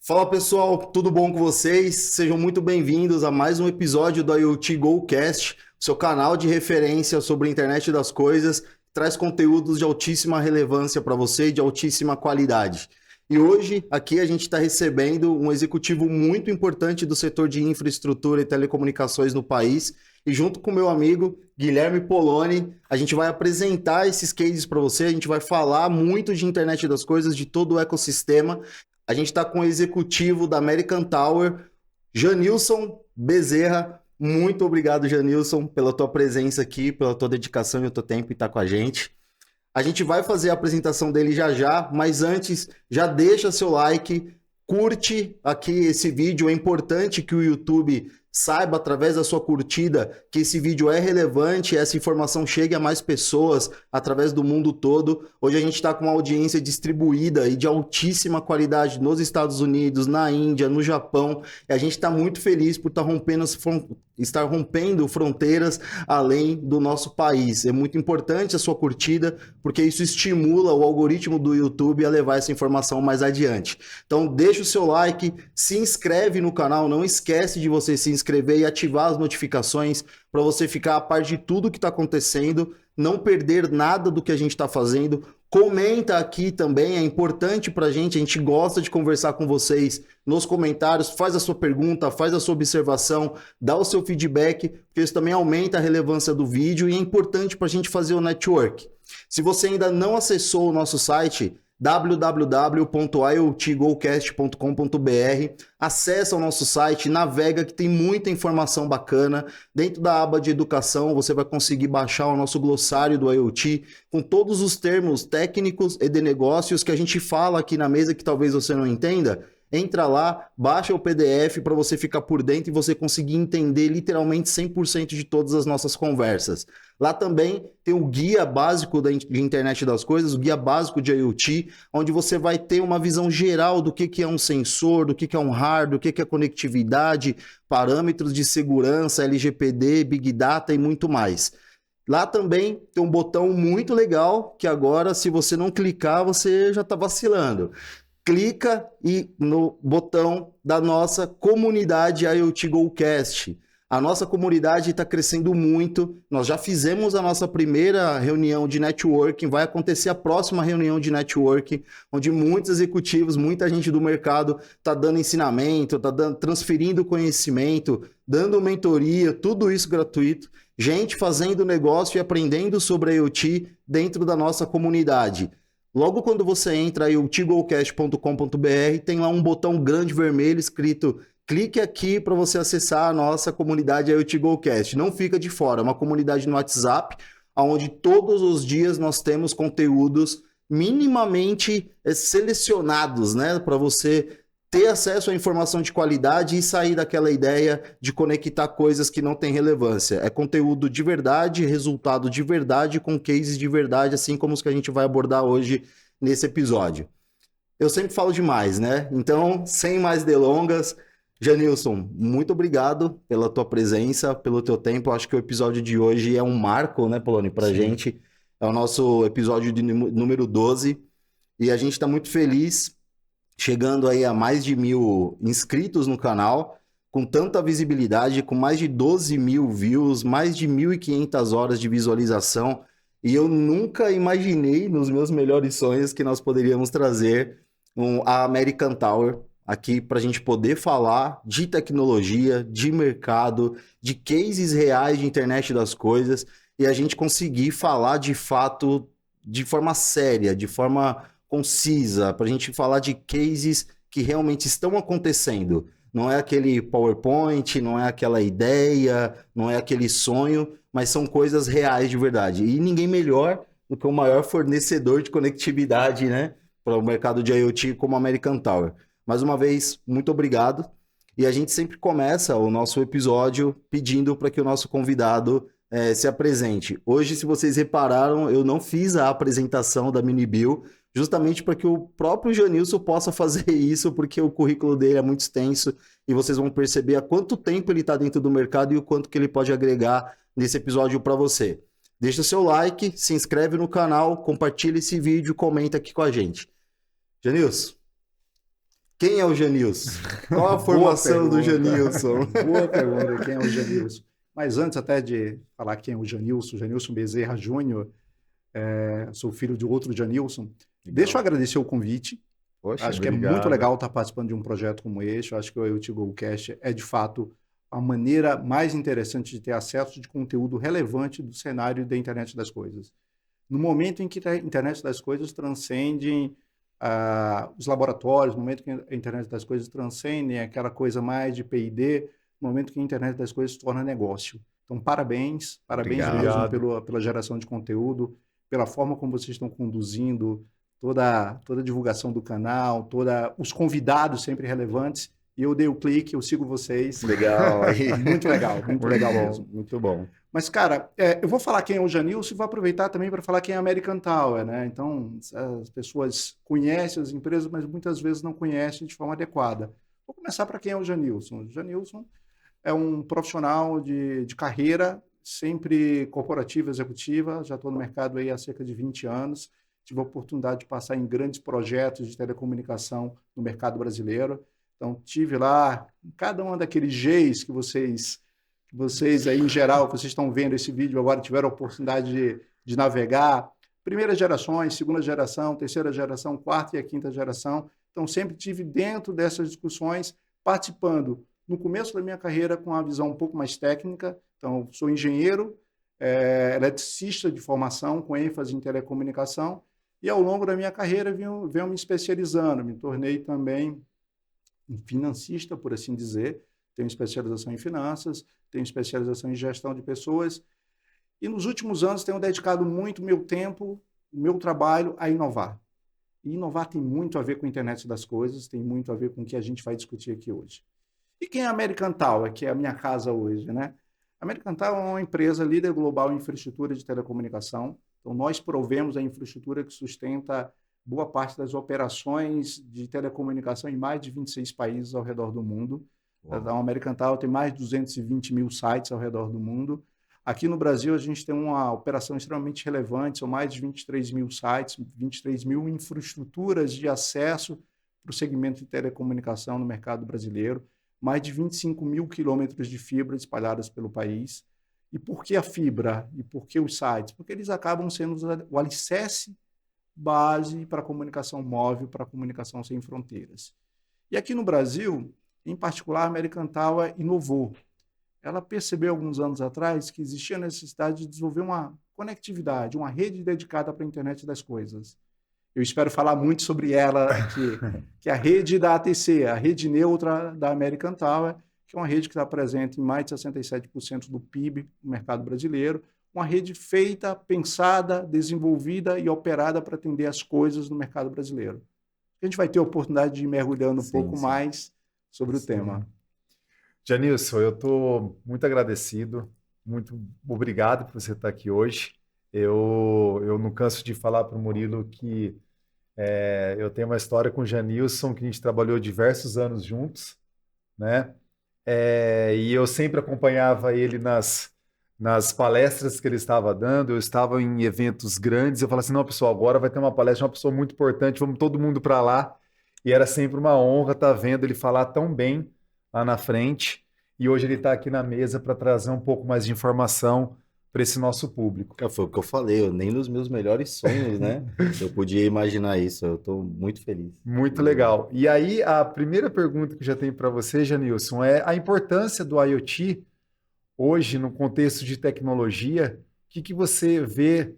Fala pessoal, tudo bom com vocês? Sejam muito bem-vindos a mais um episódio do IoT GoCast, seu canal de referência sobre a internet das coisas, traz conteúdos de altíssima relevância para você e de altíssima qualidade. E hoje aqui a gente está recebendo um executivo muito importante do setor de infraestrutura e telecomunicações no país, e junto com meu amigo Guilherme Poloni, a gente vai apresentar esses cases para você, a gente vai falar muito de internet das coisas, de todo o ecossistema. A gente está com o executivo da American Tower, Janilson Bezerra. Muito obrigado, Janilson, pela tua presença aqui, pela tua dedicação e o teu tempo em estar com a gente. A gente vai fazer a apresentação dele já já, mas antes, já deixa seu like, curte aqui esse vídeo. É importante que o YouTube saiba, através da sua curtida, que esse vídeo é relevante, essa informação chegue a mais pessoas através do mundo todo. Hoje a gente está com uma audiência distribuída e de altíssima qualidade nos Estados Unidos, na Índia, no Japão, e a gente está muito feliz por estar rompendo fronteiras além do nosso país. É muito importante a sua curtida, porque isso estimula o algoritmo do YouTube a levar essa informação mais adiante. Então deixa o seu like, se inscreve no canal, não esquece de você se inscrever e ativar as notificações para você ficar a par de tudo que está acontecendo, não perder nada do que a gente está fazendo. Comenta aqui também, é importante para a gente gosta de conversar com vocês nos comentários, faz a sua pergunta, faz a sua observação, dá o seu feedback, porque isso também aumenta a relevância do vídeo e é importante para a gente fazer o network. Se você ainda não acessou o nosso site, www.iotgocast.com.br, acessa o nosso site, navega que tem muita informação bacana. Dentro da aba de educação, você vai conseguir baixar o nosso glossário do IoT, com todos os termos técnicos e de negócios que a gente fala aqui na mesa que talvez você não entenda. Entra lá, baixa o PDF para você ficar por dentro e você conseguir entender literalmente 100% de todas as nossas conversas. Lá também tem o guia básico de internet das coisas, o guia básico de IoT, onde você vai ter uma visão geral do que é um sensor, do que é um hardware, do que é conectividade, parâmetros de segurança, LGPD, Big Data e muito mais. Lá também tem um botão muito legal que agora, se você não clicar, você já está vacilando. Clica no botão da nossa comunidade IoT GoCast. A nossa comunidade está crescendo muito. Nós já fizemos a nossa primeira reunião de networking. Vai acontecer a próxima reunião de networking, onde muitos executivos, muita gente do mercado está dando ensinamento, está transferindo conhecimento, dando mentoria, tudo isso gratuito. Gente fazendo negócio e aprendendo sobre IoT dentro da nossa comunidade. Logo quando você entra aí, iotgocast.com.br, tem lá um botão grande vermelho escrito clique aqui para você acessar a nossa comunidade IoT GoCast. Não fica de fora, é uma comunidade no WhatsApp, onde todos os dias nós temos conteúdos minimamente selecionados, né, para você ter acesso à informação de qualidade e sair daquela ideia de conectar coisas que não têm relevância. É conteúdo de verdade, resultado de verdade, com cases de verdade, assim como os que a gente vai abordar hoje nesse episódio. Eu sempre falo demais, né? Então, sem mais delongas, Janilson, muito obrigado pela tua presença, pelo teu tempo. Eu acho que o episódio de hoje é um marco, né, Poloni, pra gente. É o nosso episódio de número 12 e a gente está muito feliz chegando aí a mais de 1.000 inscritos no canal, com tanta visibilidade, com mais de 12 mil views, mais de 1.500 horas de visualização, e eu nunca imaginei, nos meus melhores sonhos, que nós poderíamos trazer a American Tower aqui para a gente poder falar de tecnologia, de mercado, de cases reais de internet das coisas, e a gente conseguir falar de fato de forma séria, de forma concisa, para a gente falar de cases que realmente estão acontecendo. Não é aquele PowerPoint, não é aquela ideia, não é aquele sonho, mas são coisas reais de verdade. E ninguém melhor do que o maior fornecedor de conectividade, né, para o mercado de IoT como a American Tower. Mais uma vez, muito obrigado. E a gente sempre começa o nosso episódio pedindo para que o nosso convidado se apresente. Hoje, se vocês repararam, eu não fiz a apresentação da Minibio, justamente para que o próprio Janilson possa fazer isso, porque o currículo dele é muito extenso e vocês vão perceber há quanto tempo ele está dentro do mercado e o quanto que ele pode agregar nesse episódio para você. Deixa o seu like, se inscreve no canal, compartilha esse vídeo, comenta aqui com a gente. Janilson, Quem é o Janilson? Qual a formação do Janilson? Boa pergunta, quem é o Janilson? Mas antes até de falar quem é o Janilson Bezerra Júnior, sou filho de outro Janilson, deixa eu agradecer o convite. Poxa, Acho que é muito obrigado. legal estar participando de um projeto como este. Eu acho que o IoT GoCast é, de fato, a maneira mais interessante de ter acesso de conteúdo relevante do cenário da internet das coisas. No momento em que a internet das coisas transcende os laboratórios, no momento que a internet das coisas transcende aquela coisa mais de P&D, no momento que a internet das coisas se torna negócio. Então, parabéns mesmo pela geração de conteúdo, pela forma como vocês estão conduzindo toda a divulgação do canal, os convidados sempre relevantes. E eu dei o clique, eu sigo vocês. Legal. Muito legal, muito legal bom, mesmo. muito bom. Mas, cara, eu vou falar quem é o Janilson e vou aproveitar também para falar quem é a American Tower, né? Então, as pessoas conhecem as empresas, mas muitas vezes não conhecem de forma adequada. Vou começar para quem é o Janilson. O Janilson é um profissional de carreira, sempre corporativa, executiva. Já estou no mercado aí há cerca de 20 anos. Tive a oportunidade de passar em grandes projetos de telecomunicação no mercado brasileiro. Então, tive lá, cada um daqueles Gs que vocês aí, em geral, que vocês estão vendo esse vídeo agora, tiveram a oportunidade de navegar. Primeiras gerações, segunda geração, terceira geração, quarta e a quinta geração. Então, sempre tive dentro dessas discussões, participando, no começo da minha carreira, com uma visão um pouco mais técnica. Então, sou engenheiro, eletricista de formação, com ênfase em telecomunicação. E, ao longo da minha carreira, venho me especializando. Me tornei também um financista, por assim dizer. Tenho especialização em finanças, tenho especialização em gestão de pessoas. E nos últimos anos tenho dedicado muito meu tempo, meu trabalho a inovar. E inovar tem muito a ver com a internet das coisas, tem muito a ver com o que a gente vai discutir aqui hoje. E quem é a American Tower, que é a minha casa hoje, né? A American Tower é uma empresa líder global em infraestrutura de telecomunicação. Então, nós provemos a infraestrutura que sustenta boa parte das operações de telecomunicação em mais de 26 países ao redor do mundo. Uau. A American Tower tem mais de 220 mil sites ao redor do mundo. Aqui no Brasil, a gente tem uma operação extremamente relevante, são mais de 23 mil sites, 23 mil infraestruturas de acesso para o segmento de telecomunicação no mercado brasileiro, mais de 25 mil quilômetros de fibra espalhadas pelo país. E por que a fibra? E por que os sites? Porque eles acabam sendo o alicerce base para a comunicação móvel, para a comunicação sem fronteiras. E aqui no Brasil, em particular, a American Tower inovou. Ela percebeu alguns anos atrás que existia a necessidade de desenvolver uma conectividade, uma rede dedicada para a internet das coisas. Eu espero falar muito sobre ela aqui, que é a rede da ATC, a rede neutra da American Tower, que é uma rede que está presente em mais de 67% do PIB no mercado brasileiro, uma rede feita, pensada, desenvolvida e operada para atender as coisas no mercado brasileiro. A gente vai ter a oportunidade de ir mergulhando um pouco mais sobre o tema. Janilson, eu estou muito agradecido, muito obrigado por você estar aqui hoje. Eu não canso de falar para o Murilo que eu tenho uma história com o Janilson, que a gente trabalhou diversos anos juntos, né? E eu sempre acompanhava ele nas palestras que ele estava dando. Eu estava em eventos grandes, eu falava assim, não, pessoal, agora vai ter uma palestra de uma pessoa muito importante, vamos todo mundo para lá. E era sempre uma honra estar vendo ele falar tão bem lá na frente. E hoje ele está aqui na mesa para trazer um pouco mais de informação para esse nosso público. Foi o que eu falei, nem nos meus melhores sonhos, né? Eu podia imaginar isso, eu estou muito feliz. Muito legal. E aí, a primeira pergunta que eu já tenho para você, Janilson, é a importância do IoT hoje no contexto de tecnologia. O que você vê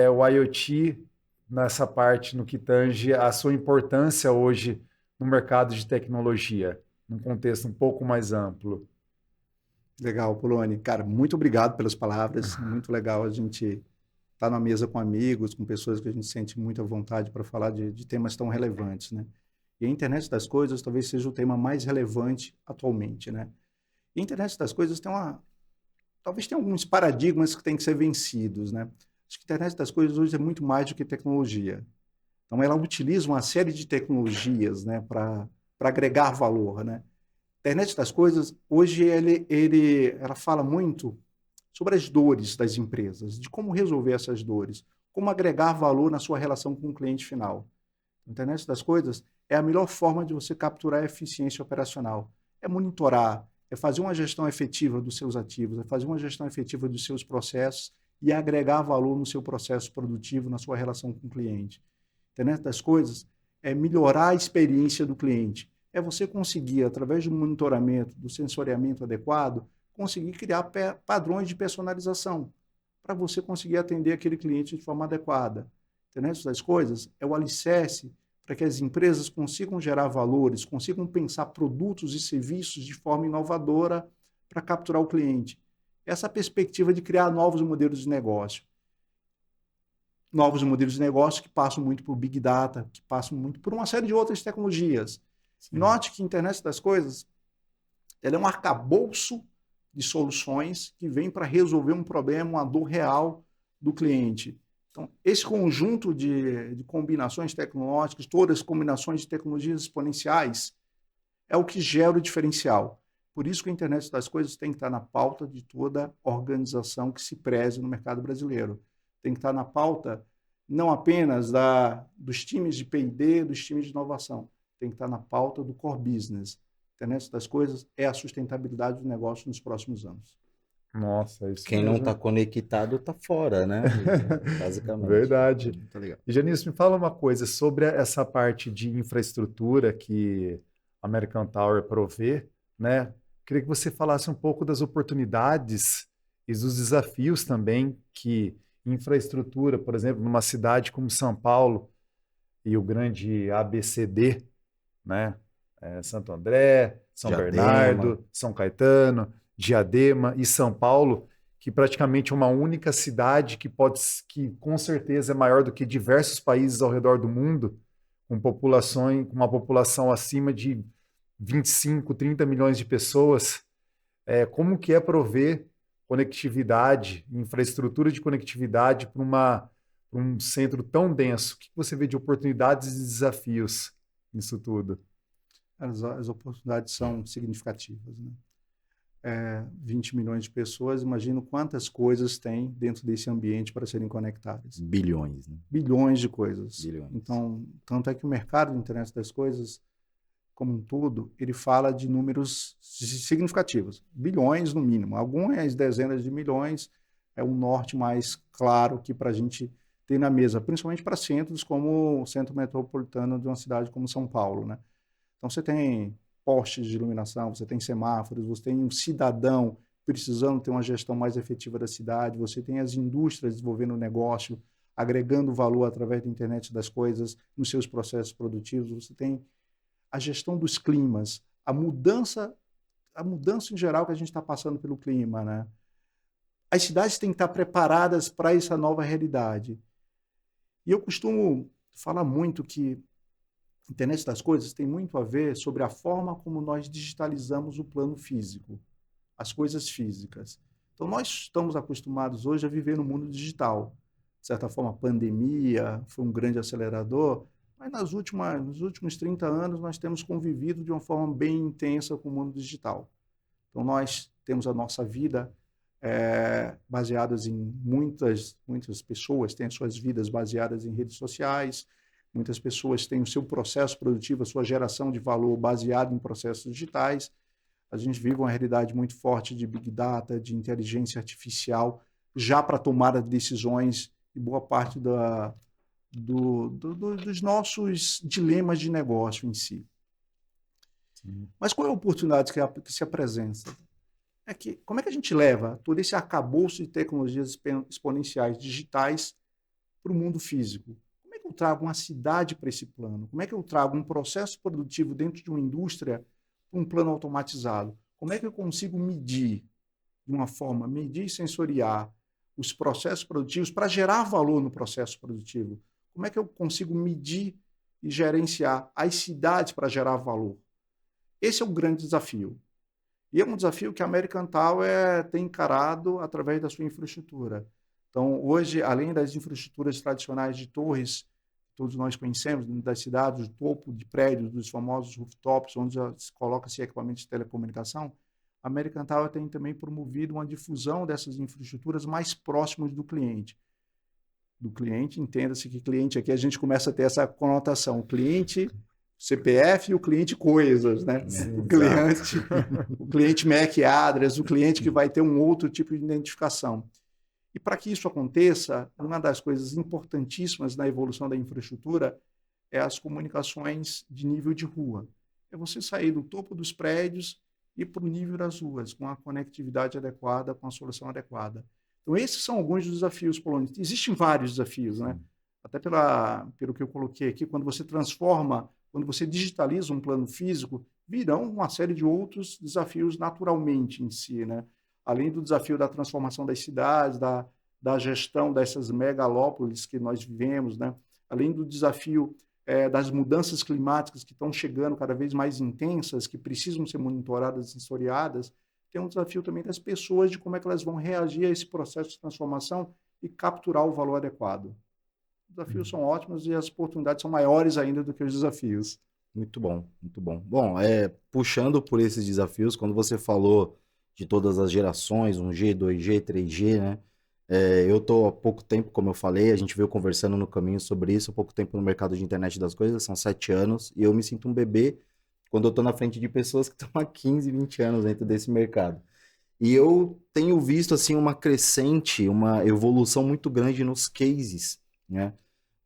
o IoT nessa parte, no que tange a sua importância hoje no mercado de tecnologia, num contexto um pouco mais amplo? Legal, Poloni. Cara, muito obrigado pelas palavras. Muito legal a gente estar na mesa com amigos, com pessoas que a gente sente muita vontade para falar de temas tão relevantes, né? E a internet das coisas talvez seja o tema mais relevante atualmente, né? E a internet das coisas talvez tenha alguns paradigmas que têm que ser vencidos, né? Acho que a internet das coisas hoje é muito mais do que tecnologia. Então, ela utiliza uma série de tecnologias, né, para agregar valor, né? A internet das coisas, hoje, ela fala muito sobre as dores das empresas, de como resolver essas dores, como agregar valor na sua relação com o cliente final. Internet das coisas é a melhor forma de você capturar a eficiência operacional. É monitorar, é fazer uma gestão efetiva dos seus ativos, é fazer uma gestão efetiva dos seus processos e agregar valor no seu processo produtivo, na sua relação com o cliente. Internet das coisas é melhorar a experiência do cliente. É você conseguir, através do monitoramento, do sensoriamento adequado, conseguir criar padrões de personalização para você conseguir atender aquele cliente de forma adequada. Internet das coisas é o alicerce para que as empresas consigam gerar valores, consigam pensar produtos e serviços de forma inovadora para capturar o cliente. Essa perspectiva de criar novos modelos de negócio. Novos modelos de negócio que passam muito por Big Data, que passam muito por uma série de outras tecnologias. Sim. Note que a internet das coisas ela é um arcabouço de soluções que vem para resolver um problema, uma dor real do cliente. Então, esse conjunto de combinações tecnológicas, todas as combinações de tecnologias exponenciais, é o que gera o diferencial. Por isso que a internet das coisas tem que estar na pauta de toda organização que se preze no mercado brasileiro. Tem que estar na pauta não apenas dos times de P&D, dos times de inovação. Tem que estar na pauta do core business. A internet das coisas é a sustentabilidade do negócio nos próximos anos. Nossa, isso Quem mesmo. não está conectado está fora, né? Basicamente. Verdade. Tá legal. E Janilson, me fala uma coisa sobre essa parte de infraestrutura que a American Tower provê, né? Queria que você falasse um pouco das oportunidades e dos desafios também que infraestrutura, por exemplo, numa cidade como São Paulo e o grande ABCD, né? Santo André, São Diadema. Bernardo, São Caetano, Diadema e São Paulo, que praticamente é uma única cidade que com certeza é maior do que diversos países ao redor do mundo, com uma população acima de 25, 30 milhões de pessoas. Como que é prover conectividade, infraestrutura de conectividade para um centro tão denso? O que você vê de oportunidades e desafios nisso tudo? As oportunidades são significativas, né? 20 milhões de pessoas, imagino quantas coisas tem dentro desse ambiente para serem conectadas. Bilhões, né? Bilhões de coisas. Bilhões. Então, tanto é que o mercado de internet das coisas, como um todo, ele fala de números significativos. Bilhões no mínimo. Algumas dezenas de milhões é um norte mais claro que para a gente ter na mesa, principalmente para centros como o centro metropolitano de uma cidade como São Paulo, né? Então, você tem postes de iluminação, você tem semáforos, você tem um cidadão precisando ter uma gestão mais efetiva da cidade, você tem as indústrias desenvolvendo negócio, agregando valor através da internet das coisas nos seus processos produtivos, você tem a gestão dos climas, a mudança em geral que a gente está passando pelo clima, né? As cidades têm que estar preparadas para essa nova realidade. E eu costumo falar muito que a internet das coisas tem muito a ver sobre a forma como nós digitalizamos o plano físico, as coisas físicas. Então, nós estamos acostumados hoje a viver no mundo digital. De certa forma, a pandemia foi um grande acelerador, mas nos últimos 30 anos nós temos convivido de uma forma bem intensa com o mundo digital. Então, nós temos a nossa vida baseadas em muitas pessoas têm as suas vidas baseadas em redes sociais. Muitas pessoas têm o seu processo produtivo, a sua geração de valor baseado em processos digitais. A gente vive uma realidade muito forte de Big Data, de inteligência artificial, já para tomada de decisões e boa parte dos nossos dilemas de negócio em si. Sim. Mas qual é a oportunidade que se apresenta? Como é que a gente leva todo esse arcabouço de tecnologias exponenciais digitais para o mundo físico? Como é que eu trago uma cidade para esse plano? Como é que eu trago um processo produtivo dentro de uma indústria para um plano automatizado? Como é que eu consigo medir e sensoriar os processos produtivos para gerar valor no processo produtivo? Como é que eu consigo medir e gerenciar as cidades para gerar valor? Esse é o grande desafio. E é um desafio que a American Tower tem encarado através da sua infraestrutura. Então, hoje, além das infraestruturas tradicionais de torres, todos nós conhecemos, das cidades, do topo de prédios, dos famosos rooftops, onde se coloca-se equipamentos de telecomunicação, a American Tower tem também promovido uma difusão dessas infraestruturas mais próximas do cliente. do cliente. Entenda-se que cliente aqui a gente começa a ter essa conotação. O cliente CPF e o cliente coisas, né? O cliente MAC address, o cliente que vai ter um outro tipo de identificação. E para que isso aconteça, uma das coisas importantíssimas na evolução da infraestrutura é as comunicações de nível de rua. É você sair do topo dos prédios e para o nível das ruas, com a conectividade adequada, com a solução adequada. Então, esses são alguns dos desafios, Polônia. Existem vários desafios, né? Até pelo que eu coloquei aqui, quando você transforma, quando você digitaliza um plano físico, virão uma série de outros desafios naturalmente em si, né? Além do desafio da transformação das cidades, da gestão dessas megalópolis que nós vivemos, né? Além do desafio das mudanças climáticas que estão chegando cada vez mais intensas, que precisam ser monitoradas e sensoriadas, tem um desafio também das pessoas de como é que elas vão reagir a esse processo de transformação e capturar o valor adequado. Os desafios são ótimos e as oportunidades são maiores ainda do que os desafios. Muito bom, muito bom. Bom, puxando por esses desafios, quando você falou de todas as gerações, 1G, 2G, 3G, né? Eu estou há pouco tempo, como eu falei, a gente veio conversando no caminho sobre isso, há pouco tempo no mercado de internet das coisas, são 7 anos, e eu me sinto um bebê quando eu estou na frente de pessoas que estão há 15, 20 anos dentro desse mercado. E eu tenho visto, assim, uma crescente, uma evolução muito grande nos cases, né?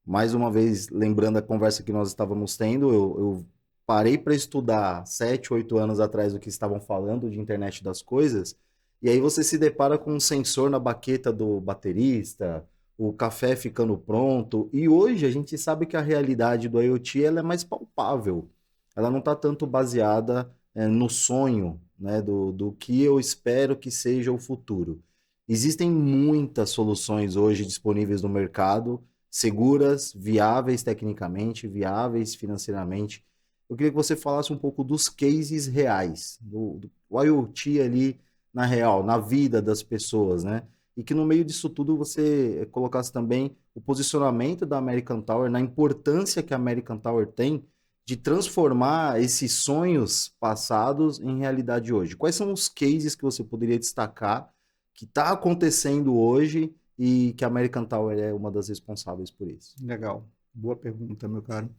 Mais uma vez, lembrando a conversa que nós estávamos tendo, eu parei para estudar 7, 8 anos atrás do que estavam falando de internet das coisas, e aí você se depara com um sensor na baqueta do baterista, o café ficando pronto, e hoje a gente sabe que a realidade do IoT ela é mais palpável, ela não está tanto baseada no sonho, né, do que eu espero que seja o futuro. Existem muitas soluções hoje disponíveis no mercado, seguras, viáveis tecnicamente, viáveis financeiramente. Eu queria que você falasse um pouco dos cases reais, do IoT ali na real, na vida das pessoas, né? E que no meio disso tudo você colocasse também o posicionamento da American Tower, na importância que a American Tower tem de transformar esses sonhos passados em realidade hoje. Quais são os cases que você poderia destacar que está acontecendo hoje e que a American Tower é uma das responsáveis por isso? Legal, boa pergunta, meu caro.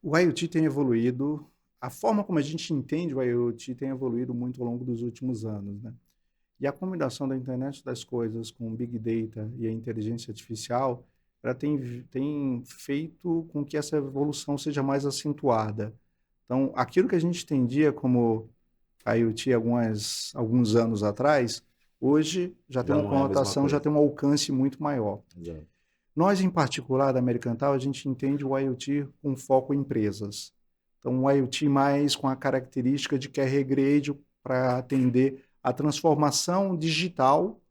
O IoT tem evoluído, a forma como a gente entende o IoT tem evoluído muito ao longo dos últimos anos, né? E a combinação da internet das coisas com o Big Data e a inteligência artificial, ela tem feito com que essa evolução seja mais acentuada. Então, aquilo que a gente entendia como IoT alguns anos atrás, hoje já tem uma conotação, já tem um alcance muito maior. Exato. Nós, em particular, da American Tower, a gente entende o IoT com foco em empresas. Então, um IoT mais com a característica de carry grade para atender a transformação digital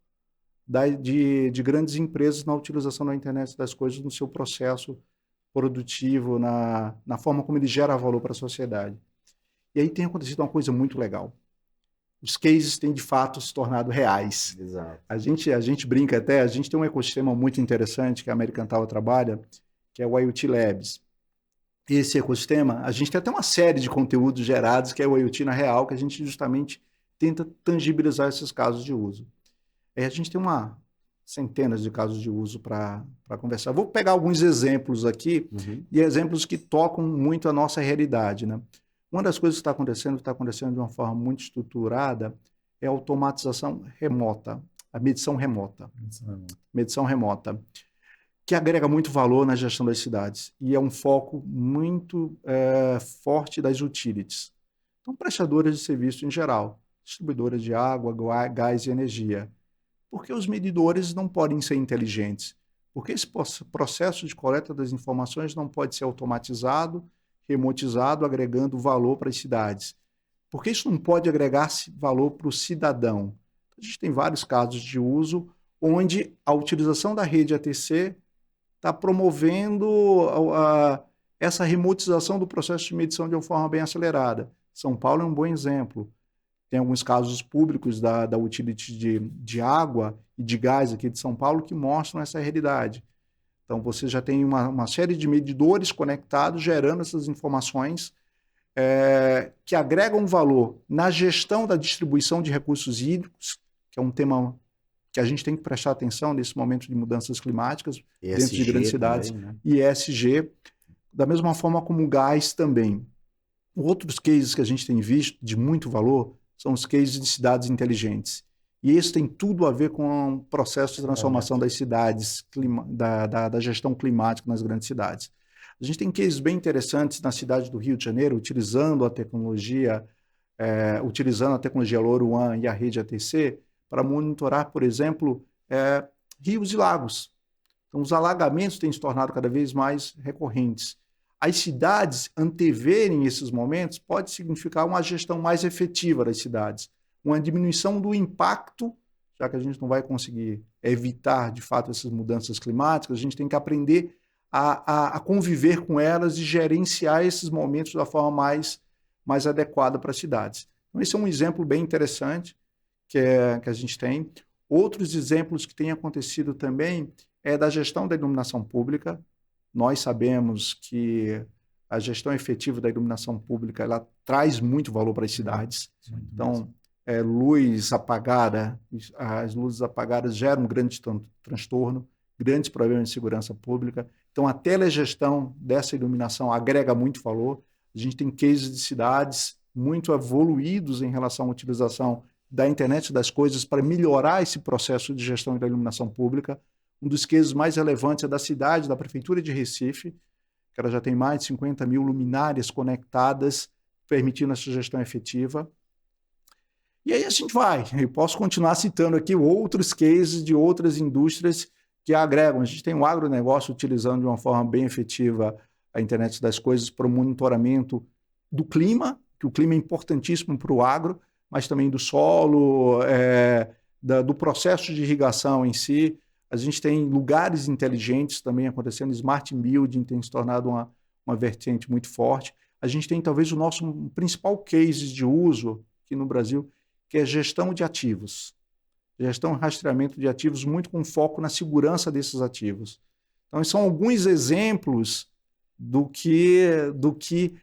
de grandes empresas na utilização da internet das coisas no seu processo produtivo, na forma como ele gera valor para a sociedade. E aí tem acontecido uma coisa muito legal. Os cases têm, de fato, se tornado reais. Exato. A gente brinca até, a gente tem um ecossistema muito interessante que a American Tower trabalha, que é o IoT Labs. Esse ecossistema, a gente tem até uma série de conteúdos gerados, que é o IoT na real, que a gente justamente tenta tangibilizar esses casos de uso. Aí a gente tem centenas de casos de uso para conversar. Vou pegar alguns exemplos aqui, e exemplos que tocam muito a nossa realidade, né? Uma das coisas que está acontecendo de uma forma muito estruturada, é a automatização remota, a medição remota. Medição remota, que agrega muito valor na gestão das cidades e é um foco muito forte das utilities. Então, prestadoras de serviço em geral, distribuidoras de água, gás e energia. Porque os medidores não podem ser inteligentes? Porque esse processo de coleta das informações não pode ser automatizado, remotizado, agregando valor para as cidades. Porque isso não pode agregar valor para o cidadão. A gente tem vários casos de uso onde a utilização da rede ATC está promovendo essa remotização do processo de medição de uma forma bem acelerada. São Paulo é um bom exemplo. Tem alguns casos públicos da utility de água e de gás aqui de São Paulo que mostram essa realidade. Então, você já tem uma série de medidores conectados, gerando essas informações que agregam valor na gestão da distribuição de recursos hídricos, que é um tema que a gente tem que prestar atenção nesse momento de mudanças climáticas dentro de ESG grandes cidades, também, né? e ESG, da mesma forma como o gás também. Outros cases que a gente tem visto de muito valor são os cases de cidades inteligentes. E isso tem tudo a ver com o processo de transformação das cidades, da gestão climática nas grandes cidades. A gente tem cases bem interessantes na cidade do Rio de Janeiro, utilizando a tecnologia LoRaWAN e a rede ATC para monitorar, por exemplo, rios e lagos. Então, os alagamentos têm se tornado cada vez mais recorrentes. As cidades anteverem esses momentos pode significar uma gestão mais efetiva das cidades, uma diminuição do impacto, já que a gente não vai conseguir evitar, de fato, essas mudanças climáticas, a gente tem que aprender a conviver com elas e gerenciar esses momentos da forma mais adequada para as cidades. Então, esse é um exemplo bem interessante que a gente tem. Outros exemplos que têm acontecido também é da gestão da iluminação pública. Nós sabemos que a gestão efetiva da iluminação pública ela traz muito valor para as cidades. Então, luz apagada, as luzes apagadas geram um grande transtorno, grandes problemas de segurança pública. Então, a telegestão dessa iluminação agrega muito valor. A gente tem cases de cidades muito evoluídos em relação à utilização da internet das coisas para melhorar esse processo de gestão da iluminação pública. Um dos cases mais relevantes é da cidade, da Prefeitura de Recife, que ela já tem mais de 50 mil luminárias conectadas, permitindo essa gestão efetiva. E aí a gente vai. Eu posso continuar citando aqui outros cases de outras indústrias que agregam. A gente tem o agronegócio utilizando de uma forma bem efetiva a internet das coisas para o monitoramento do clima, que o clima é importantíssimo para o agro, mas também do solo, do processo de irrigação em si. A gente tem lugares inteligentes também acontecendo, smart building tem se tornado uma vertente muito forte. A gente tem talvez o nosso principal case de uso aqui no Brasil, que é gestão de ativos. Gestão e rastreamento de ativos, muito com foco na segurança desses ativos. Então, são alguns exemplos do que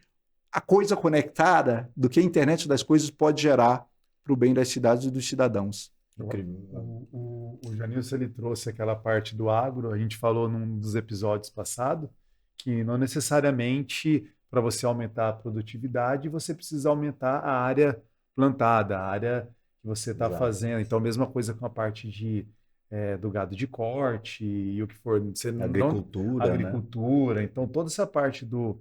a coisa conectada, do que a internet das coisas pode gerar para o bem das cidades e dos cidadãos. O Janilson ele trouxe aquela parte do agro, a gente falou num dos episódios passados, que não necessariamente para você aumentar a produtividade, você precisa aumentar a área plantada, a área que você está fazendo. Então, a mesma coisa com a parte do gado de corte e o que for. Agricultura. Né? Então, toda essa parte do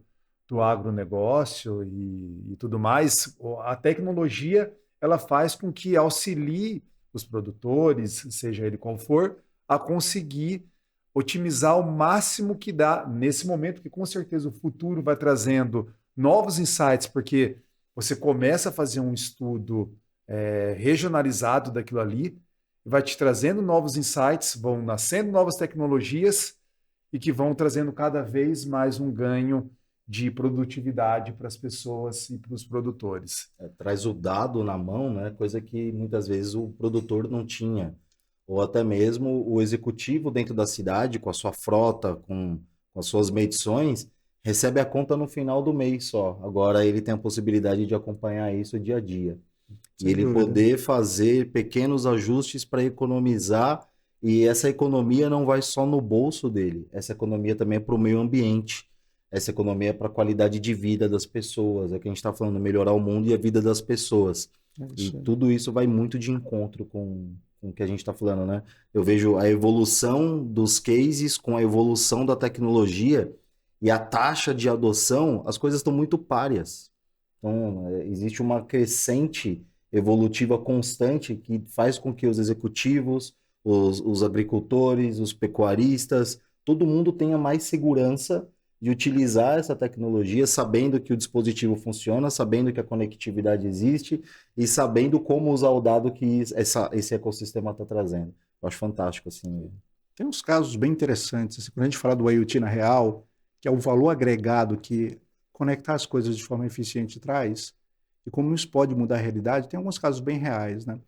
agronegócio e tudo mais, a tecnologia ela faz com que auxilie os produtores, seja ele qual for, a conseguir otimizar o máximo que dá nesse momento, que com certeza o futuro vai trazendo novos insights, porque você começa a fazer um estudo regionalizado daquilo ali, vai te trazendo novos insights, vão nascendo novas tecnologias e que vão trazendo cada vez mais um ganho de produtividade para as pessoas e para os produtores. Traz o dado na mão, né? Coisa que muitas vezes o produtor não tinha. Ou até mesmo o executivo dentro da cidade, com a sua frota, com as suas medições, recebe a conta no final do mês só. Agora ele tem a possibilidade de acompanhar isso dia a dia. E ele poder fazer pequenos ajustes para economizar, e essa economia não vai só no bolso dele, essa economia também é para o meio ambiente. Essa economia é para a qualidade de vida das pessoas. É que a gente está falando, melhorar o mundo e a vida das pessoas. E tudo isso vai muito de encontro com o que a gente está falando, né? Eu vejo a evolução dos cases com a evolução da tecnologia e a taxa de adoção, as coisas estão muito páreas. Então, existe uma crescente evolutiva constante que faz com que os executivos, os agricultores, os pecuaristas, todo mundo tenha mais segurança de utilizar essa tecnologia, sabendo que o dispositivo funciona, sabendo que a conectividade existe e sabendo como usar o dado que esse ecossistema está trazendo. Eu acho fantástico, assim. Tem uns casos bem interessantes. Assim, quando a gente fala do IoT na real, que é o valor agregado que conectar as coisas de forma eficiente traz, e como isso pode mudar a realidade, tem alguns casos bem reais, né?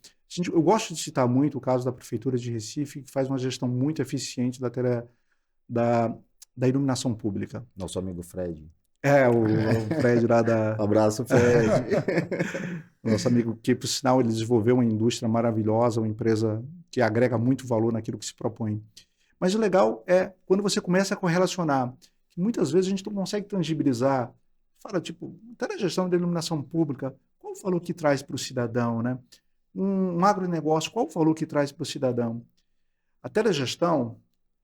Eu gosto de citar muito o caso da Prefeitura de Recife, que faz uma gestão muito eficiente da iluminação pública. Nosso amigo Fred. O Fred lá da... Abraço, Fred. Nosso amigo, que por sinal ele desenvolveu uma indústria maravilhosa, uma empresa que agrega muito valor naquilo que se propõe. Mas o legal é quando você começa a correlacionar, que muitas vezes a gente não consegue tangibilizar, fala tipo, até na gestão da iluminação pública, qual o valor que traz para o cidadão, né? Um agronegócio, qual o valor que traz para o cidadão? A telegestão,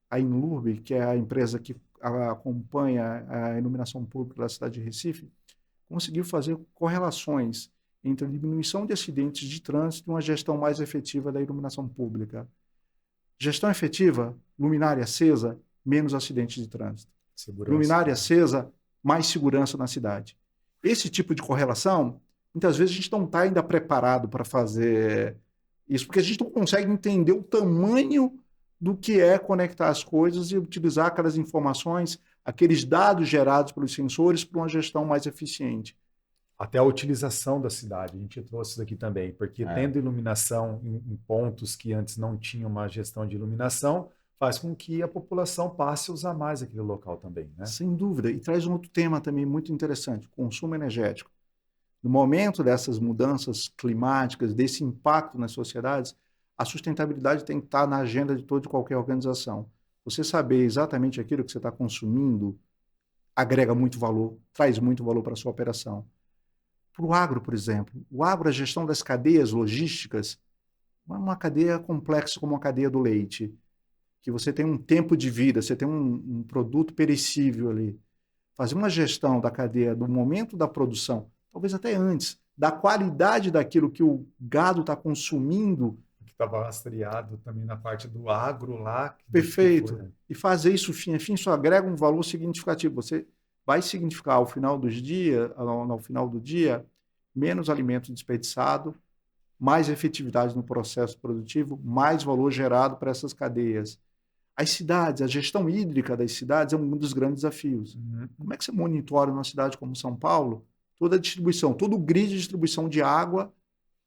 a Inlurb, que é a empresa que acompanha a iluminação pública da cidade de Recife, conseguiu fazer correlações entre a diminuição de acidentes de trânsito e uma gestão mais efetiva da iluminação pública. Gestão efetiva, luminária acesa, menos acidentes de trânsito. Segurança. Luminária acesa, mais segurança na cidade. Esse tipo de correlação, muitas vezes a gente não está ainda preparado para fazer isso, porque a gente não consegue entender o tamanho do que é conectar as coisas e utilizar aquelas informações, aqueles dados gerados pelos sensores para uma gestão mais eficiente. Até a utilização da cidade, a gente trouxe isso aqui também, porque tendo iluminação em pontos que antes não tinham uma gestão de iluminação, faz com que a população passe a usar mais aquele local também, né? Sem dúvida. E traz um outro tema também muito interessante, consumo energético. No momento dessas mudanças climáticas, desse impacto nas sociedades, a sustentabilidade tem que estar na agenda de toda e qualquer organização. Você saber exatamente aquilo que você está consumindo agrega muito valor, traz muito valor para a sua operação. Para o agro, por exemplo, o agro, a gestão das cadeias logísticas, não é uma cadeia complexa como a cadeia do leite, que você tem um tempo de vida, você tem um produto perecível ali. Fazer uma gestão da cadeia do momento da produção, talvez até antes, da qualidade daquilo que o gado está consumindo. Que estava rastreado também na parte do agro lá. Perfeito. Foi, né? E fazer isso fim a fim, isso agrega um valor significativo. Você vai significar ao final do dia, menos alimento desperdiçado, mais efetividade no processo produtivo, mais valor gerado para essas cadeias. As cidades, a gestão hídrica das cidades é um dos grandes desafios. Como é que você monitora numa cidade como São Paulo toda a distribuição, todo o grid de distribuição de água?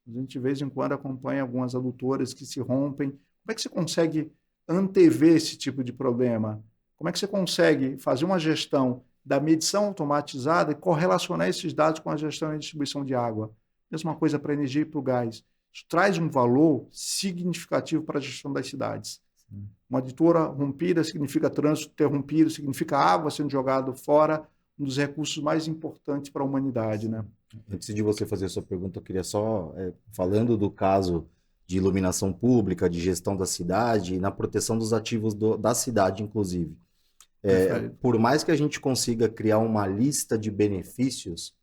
A gente, de vez em quando, acompanha algumas adutoras que se rompem. Como é que você consegue antever esse tipo de problema? Como é que você consegue fazer uma gestão da medição automatizada e correlacionar esses dados com a gestão e distribuição de água? Mesma coisa para a energia e para o gás. Isso traz um valor significativo para a gestão das cidades. Sim. Uma adutora rompida significa trânsito interrompido, significa água sendo jogada fora, um dos recursos mais importantes para a humanidade, né? Antes de você fazer a sua pergunta, eu queria só, falando do caso de iluminação pública, de gestão da cidade, na proteção dos ativos da cidade, inclusive. Por mais que a gente consiga criar uma lista de benefícios,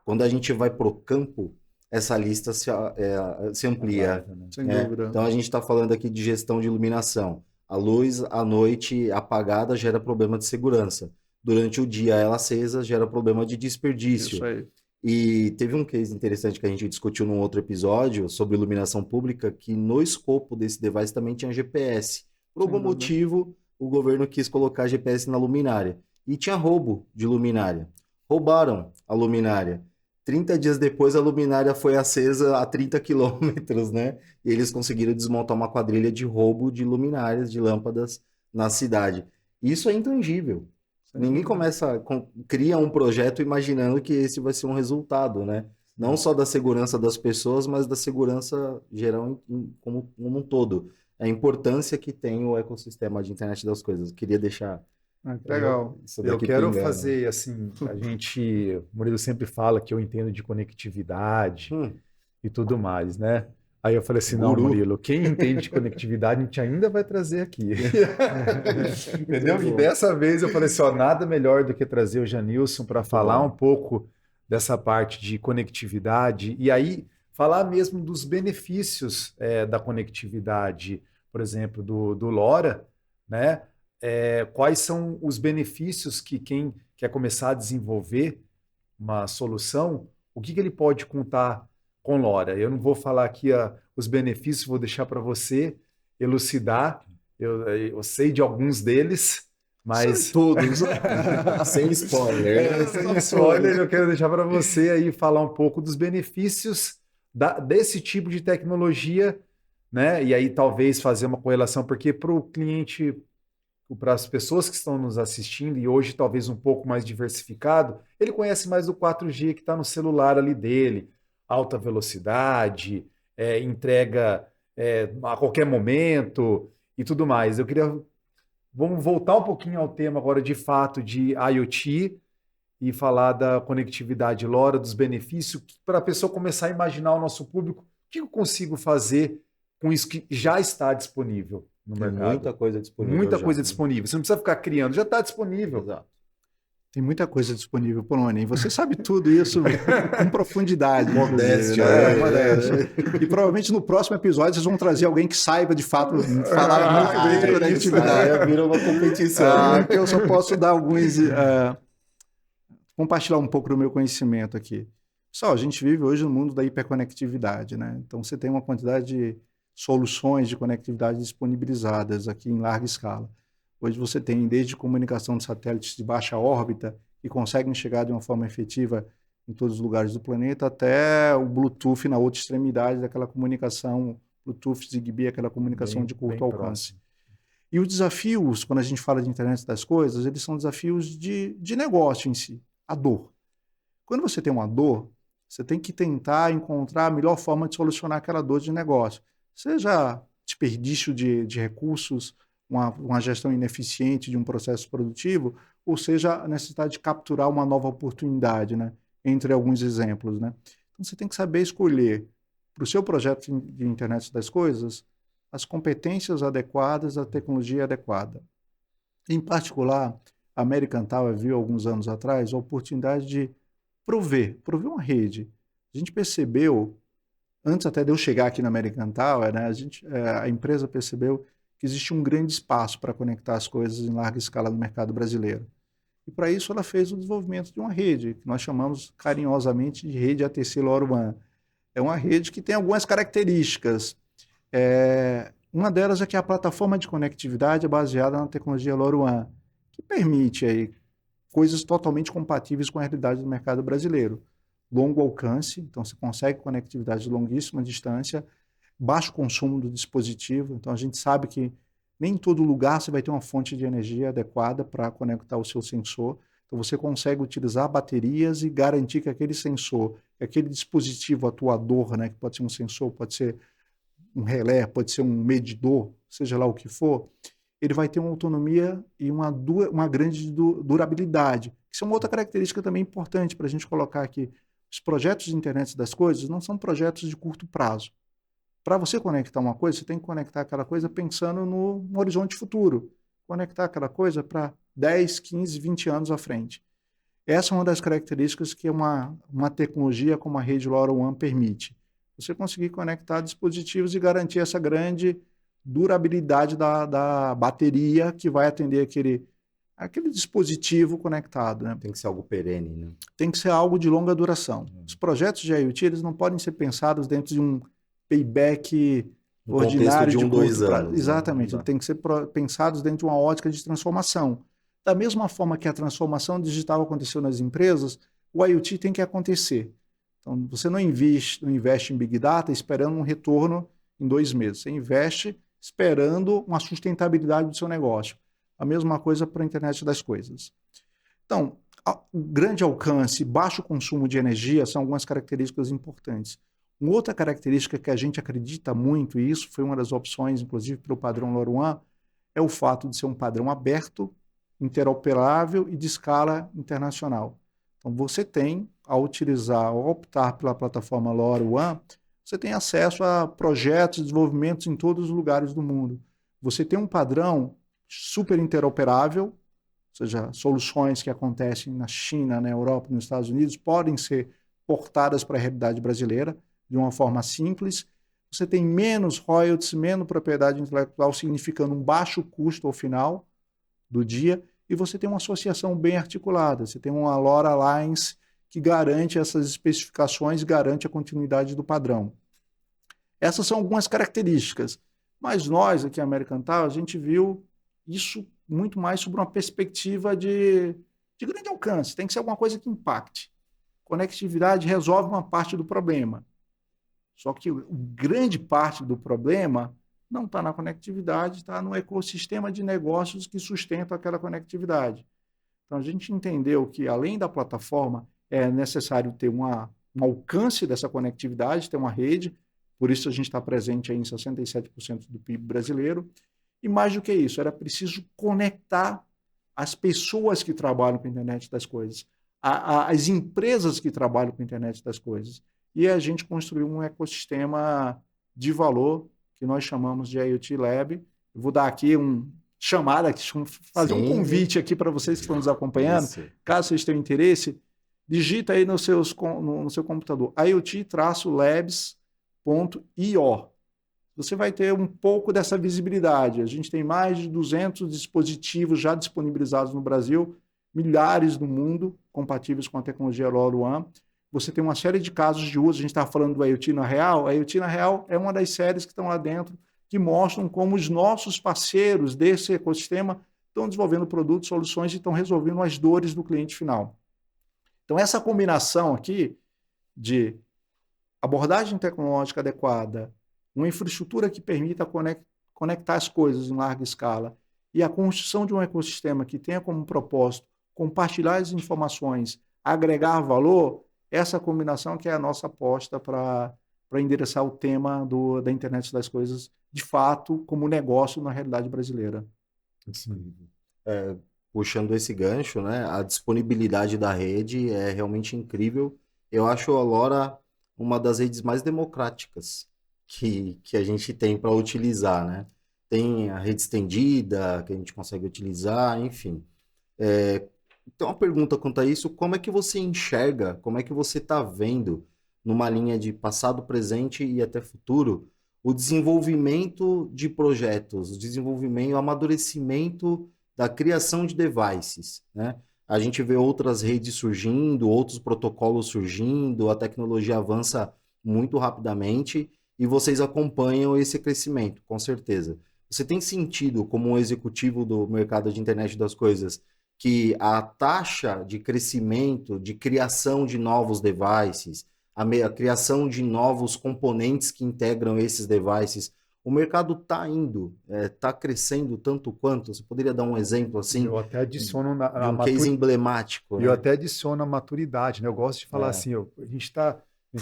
quando a gente vai para o campo, essa lista se amplia. Sem dúvida. Então, a gente está falando aqui de gestão de iluminação. A luz à noite apagada gera problema de segurança. Durante o dia, ela acesa, gera problema de desperdício. Isso aí. E teve um case interessante que a gente discutiu num outro episódio sobre iluminação pública, que no escopo desse device também tinha GPS. Por algum motivo, o governo quis colocar GPS na luminária. E tinha roubo de luminária. Roubaram a luminária. 30 dias depois, a luminária foi acesa a 30 quilômetros, né? E eles conseguiram desmontar uma quadrilha de roubo de luminárias, de lâmpadas na cidade. Isso é intangível. Ninguém cria um projeto imaginando que esse vai ser um resultado, né? Não só da segurança das pessoas, mas da segurança geral como um todo. A importância que tem o ecossistema de internet das coisas. Queria deixar... legal. Eu quero fazer, assim, o Murilo sempre fala que eu entendo de conectividade e tudo mais, né? Aí eu falei assim, não, Murilo, quem entende de conectividade a gente ainda vai trazer aqui. Entendeu? E dessa vez eu falei assim, nada melhor do que trazer o Janilson para falar um pouco dessa parte de conectividade e aí falar mesmo dos benefícios da conectividade, por exemplo, do LoRa, né? Quais são os benefícios que quem quer começar a desenvolver uma solução, o que ele pode contar com LoRa? Eu não vou falar aqui os benefícios, vou deixar para você elucidar. Eu sei de alguns deles, mas... todos. Sem spoiler. Sem spoiler, eu quero deixar para você aí falar um pouco dos benefícios desse tipo de tecnologia, né? E aí talvez fazer uma correlação, porque para o cliente para as pessoas que estão nos assistindo, e hoje talvez um pouco mais diversificado, ele conhece mais do 4G que está no celular ali dele, alta velocidade, entrega a qualquer momento e tudo mais. Vamos voltar um pouquinho ao tema agora de fato de IoT e falar da conectividade LoRa, dos benefícios, para a pessoa começar a imaginar o nosso público, o que eu consigo fazer com isso que já está disponível no Tem mercado. muita coisa disponível. Muita já, coisa né? disponível. Você não precisa ficar criando, já está disponível. Exato. Tem muita coisa disponível, Poloni. Você sabe tudo isso com profundidade. Modéstia. Né? Modéstia. E provavelmente no próximo episódio vocês vão trazer alguém que saiba de fato falar muito bem de conectividade. Vira uma competição. Eu só posso dar alguns... compartilhar um pouco do meu conhecimento aqui. Pessoal, a gente vive hoje no mundo da hiperconectividade, né? Então você tem uma quantidade de soluções de conectividade disponibilizadas aqui em larga escala. Hoje você tem desde comunicação de satélites de baixa órbita, que conseguem chegar de uma forma efetiva em todos os lugares do planeta, até o Bluetooth na outra extremidade daquela comunicação, Bluetooth, Zigbee, aquela comunicação de curto alcance. E os desafios, quando a gente fala de internet das coisas, eles são desafios de negócio em si, a dor. Quando você tem uma dor, você tem que tentar encontrar a melhor forma de solucionar aquela dor de negócio. Seja desperdício de recursos, uma gestão ineficiente de um processo produtivo, ou seja, a necessidade de capturar uma nova oportunidade, né? Entre alguns exemplos, né? Então você tem que saber escolher para o seu projeto de internet das coisas as competências adequadas, a tecnologia adequada. Em particular, a American Tower viu alguns anos atrás a oportunidade de prover uma rede. A gente percebeu, antes até de eu chegar aqui na American Tower, né, a empresa percebeu que existe um grande espaço para conectar as coisas em larga escala no mercado brasileiro. E para isso ela fez o desenvolvimento de uma rede, que nós chamamos carinhosamente de rede ATC LoRaWAN. É uma rede que tem algumas características. Uma delas é que a plataforma de conectividade é baseada na tecnologia LoRaWAN, que permite aí coisas totalmente compatíveis com a realidade do mercado brasileiro. Longo alcance, então você consegue conectividade de longuíssima distância, baixo consumo do dispositivo, então a gente sabe que nem em todo lugar você vai ter uma fonte de energia adequada para conectar o seu sensor, então você consegue utilizar baterias e garantir que aquele sensor, que aquele dispositivo atuador, né, que pode ser um sensor, pode ser um relé, pode ser um medidor, seja lá o que for, ele vai ter uma autonomia e uma grande durabilidade. Isso é uma outra característica também importante para a gente colocar aqui. Os projetos de internet das coisas não são projetos de curto prazo. Para você conectar uma coisa, você tem que conectar aquela coisa pensando no horizonte futuro. Conectar aquela coisa para 10, 15, 20 anos à frente. Essa é uma das características que uma tecnologia como a rede LoRaWAN permite. Você conseguir conectar dispositivos e garantir essa grande durabilidade da bateria que vai atender aquele dispositivo conectado, né? Tem que ser algo perene, né? Tem que ser algo de longa duração. Os projetos de IoT eles não podem ser pensados dentro de um payback No ordinário contexto de 2 curto prazo. anos. Exatamente, Né? ele tem que ser pensados dentro de uma ótica de transformação. Da mesma forma que a transformação digital aconteceu nas empresas, o IoT tem que acontecer. Então, você não investe em Big Data esperando um retorno em 2 meses. Você investe esperando uma sustentabilidade do seu negócio. A mesma coisa para a internet das coisas. Então, o grande alcance, baixo consumo de energia são algumas características importantes. Uma outra característica que a gente acredita muito, e isso foi uma das opções, inclusive, para o padrão LoRaWAN, é o fato de ser um padrão aberto, interoperável e de escala internacional. Então, você tem, ao optar pela plataforma LoRaWAN, você tem acesso a projetos e desenvolvimentos em todos os lugares do mundo. Você tem um padrão super interoperável, ou seja, soluções que acontecem na China, na Europa, nos Estados Unidos, podem ser portadas para a realidade brasileira de uma forma simples. Você tem menos royalties, menos propriedade intelectual, significando um baixo custo ao final do dia, e você tem uma associação bem articulada. Você tem uma LoRa Alliance que garante essas especificações, garante a continuidade do padrão. Essas são algumas características. Mas nós, aqui na American Tower, a gente viu isso muito mais sobre uma perspectiva de grande alcance. Tem que ser alguma coisa que impacte. Conectividade resolve uma parte do problema. Só que grande parte do problema Não está na conectividade, está no ecossistema de negócios que sustenta aquela conectividade. Então, a gente entendeu que, além da plataforma, é necessário ter um alcance dessa conectividade, ter uma rede, por isso a gente está presente aí em 67% do PIB brasileiro, e mais do que isso, era preciso conectar as pessoas que trabalham com a internet das coisas, as empresas que trabalham com a internet das coisas, e a gente construiu um ecossistema de valor que nós chamamos de IoT Lab. Eu vou dar aqui chamada, fazer um convite aqui para vocês que estão nos acompanhando. Isso. Caso vocês tenham interesse, digita aí no seu computador IoT-labs.io. Você vai ter um pouco dessa visibilidade. A gente tem mais de 200 dispositivos já disponibilizados no Brasil, milhares no mundo, compatíveis com a tecnologia LoRaWAN. Você tem uma série de casos de uso. A gente estava falando do IoT na Real. A IoT na Real é uma das séries que estão lá dentro, que mostram como os nossos parceiros desse ecossistema estão desenvolvendo produtos, soluções e estão resolvendo as dores do cliente final. Então, essa combinação aqui de abordagem tecnológica adequada, uma infraestrutura que permita conectar as coisas em larga escala e a construção de um ecossistema que tenha como propósito compartilhar as informações, agregar valor, essa combinação que é a nossa aposta para endereçar o tema da internet das coisas, de fato, como negócio na realidade brasileira. Puxando esse gancho, né, a disponibilidade da rede é realmente incrível. Eu acho a LoRa uma das redes mais democráticas que a gente tem para utilizar, né? Tem a rede estendida, que a gente consegue utilizar, enfim. Então, uma pergunta quanto a isso, como é que você enxerga, como é que você está vendo, numa linha de passado, presente e até futuro, o desenvolvimento de projetos, o desenvolvimento, o amadurecimento da criação de devices, né? A gente vê outras redes surgindo, outros protocolos surgindo, a tecnologia avança muito rapidamente e vocês acompanham esse crescimento, com certeza. Você tem sentido, como um executivo do mercado de internet das coisas, que a taxa de crescimento, de criação de novos devices, a criação de novos componentes que integram esses devices, o mercado está está crescendo tanto quanto? Você poderia dar um exemplo assim? Eu até adiciono de um case emblemático. Eu até adiciono a maturidade, né? Eu gosto de falar assim, a gente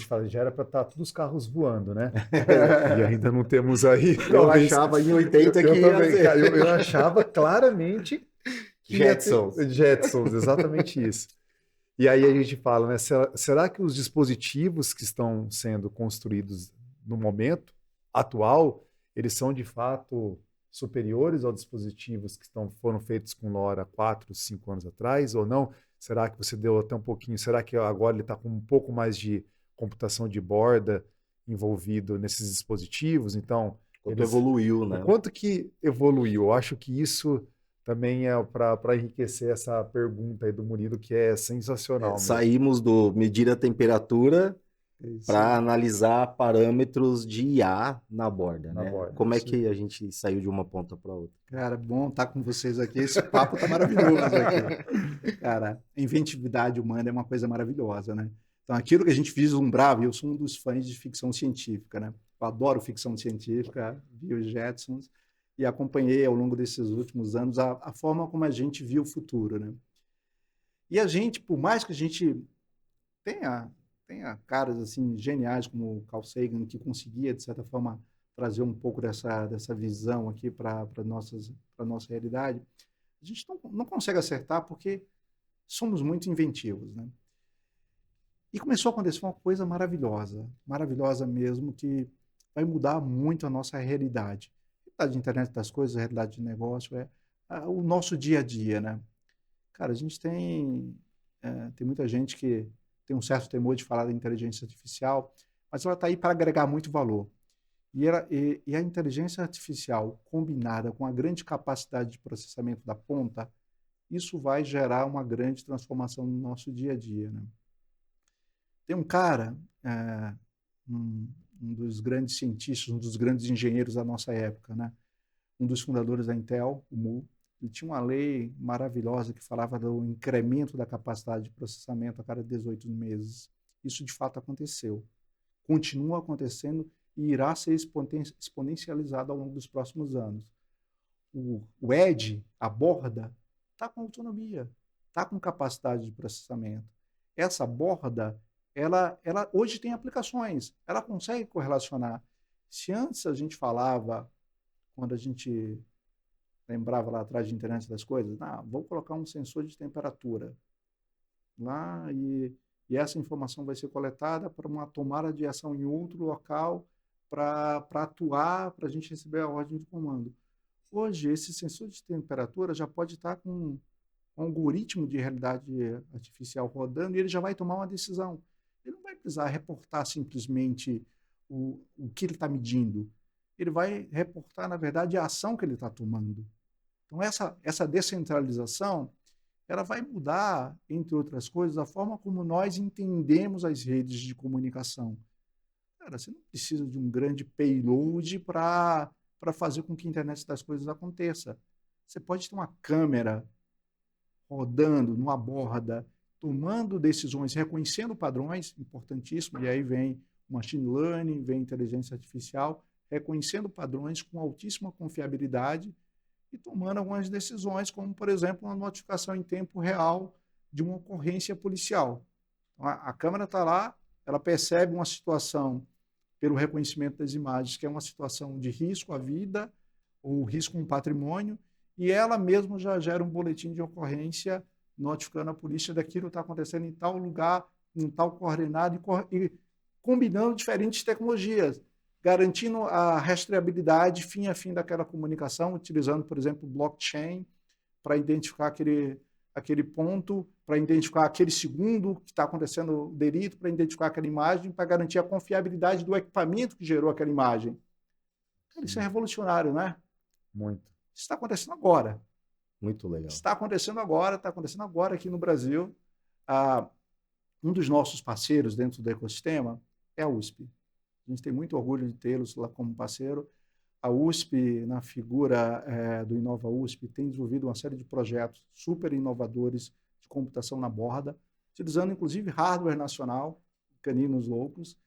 fala, já era para estar todos os carros voando, né? E ainda não temos aí. Eu achava em 80 que eu achava claramente que Jetsons, exatamente isso. E aí a gente fala, né? Será que os dispositivos que estão sendo construídos no momento atual, eles são de fato superiores aos dispositivos que foram feitos com LoRa 4, 5 anos atrás ou não? Será que você deu até um pouquinho? Será que agora ele está com um pouco mais de computação de borda envolvido nesses dispositivos? Então, quanto evoluiu, né? Quanto que evoluiu? Eu acho que isso também é para enriquecer essa pergunta aí do Murilo, que é sensacional. Saímos do medir a temperatura para analisar parâmetros de IA na borda, né? Como é que a gente saiu de uma ponta para outra? Cara, bom estar com vocês aqui. Esse papo tá maravilhoso aqui. Cara, a inventividade humana é uma coisa maravilhosa, né? Então, aquilo que a gente vislumbrava, eu sou um dos fãs de ficção científica, né? Eu adoro ficção científica, vi os Jetsons e acompanhei ao longo desses últimos anos a forma como a gente viu o futuro, né? E a gente, por mais que a gente tenha caras assim geniais como o Carl Sagan, que conseguia, de certa forma, trazer um pouco dessa visão aqui para a nossa realidade, a gente não consegue acertar porque somos muito inventivos, né? E começou a acontecer uma coisa maravilhosa mesmo, que vai mudar muito a nossa realidade. A realidade de internet das coisas, a realidade de negócio, o nosso dia a dia, né? Cara, a gente tem muita gente que tem um certo temor de falar da inteligência artificial, mas ela está aí para agregar muito valor. E a inteligência artificial combinada com a grande capacidade de processamento da ponta, isso vai gerar uma grande transformação no nosso dia a dia, né? Tem um cara, um dos grandes cientistas, um dos grandes engenheiros da nossa época, né? Um dos fundadores da Intel, o Mu, ele tinha uma lei maravilhosa que falava do incremento da capacidade de processamento a cada 18 meses. Isso, de fato, aconteceu. Continua acontecendo e irá ser exponencializado ao longo dos próximos anos. O Edge, a borda, está com autonomia, está com capacidade de processamento. Essa borda, ela hoje tem aplicações, ela consegue correlacionar. Se antes a gente falava, quando a gente lembrava lá atrás de internet das coisas, vou colocar um sensor de temperatura lá e essa informação vai ser coletada para uma tomada de ação em outro local para atuar, para a gente receber a ordem de comando. Hoje, esse sensor de temperatura já pode estar com um algoritmo de realidade artificial rodando e ele já vai tomar uma decisão. Ele não vai precisar reportar simplesmente o que ele está medindo. Ele vai reportar, na verdade, a ação que ele está tomando. Então, essa descentralização, ela vai mudar, entre outras coisas, a forma como nós entendemos as redes de comunicação. Cara, você não precisa de um grande payload para fazer com que a internet das coisas aconteça. Você pode ter uma câmera rodando numa borda, tomando decisões, reconhecendo padrões, importantíssimo, e aí vem o machine learning, vem a inteligência artificial, reconhecendo padrões com altíssima confiabilidade e tomando algumas decisões, como, por exemplo, uma notificação em tempo real de uma ocorrência policial. Então, a câmera está lá, ela percebe uma situação pelo reconhecimento das imagens, que é uma situação de risco à vida ou risco a um patrimônio, e ela mesma já gera um boletim de ocorrência notificando a polícia daquilo que está acontecendo em tal lugar, em tal coordenada, e combinando diferentes tecnologias, garantindo a rastreabilidade fim a fim daquela comunicação, utilizando, por exemplo, blockchain para identificar aquele ponto, para identificar aquele segundo que está acontecendo o delito, para identificar aquela imagem, para garantir a confiabilidade do equipamento que gerou aquela imagem. Isso é revolucionário, não é? Muito. Isso está acontecendo agora. Muito legal. Está acontecendo agora aqui no Brasil. Um dos nossos parceiros dentro do ecossistema é a USP. A gente tem muito orgulho de tê-los lá como parceiro. A USP, na figura do Inova USP, tem desenvolvido uma série de projetos super inovadores de computação na borda, utilizando inclusive hardware nacional, caninos loucos,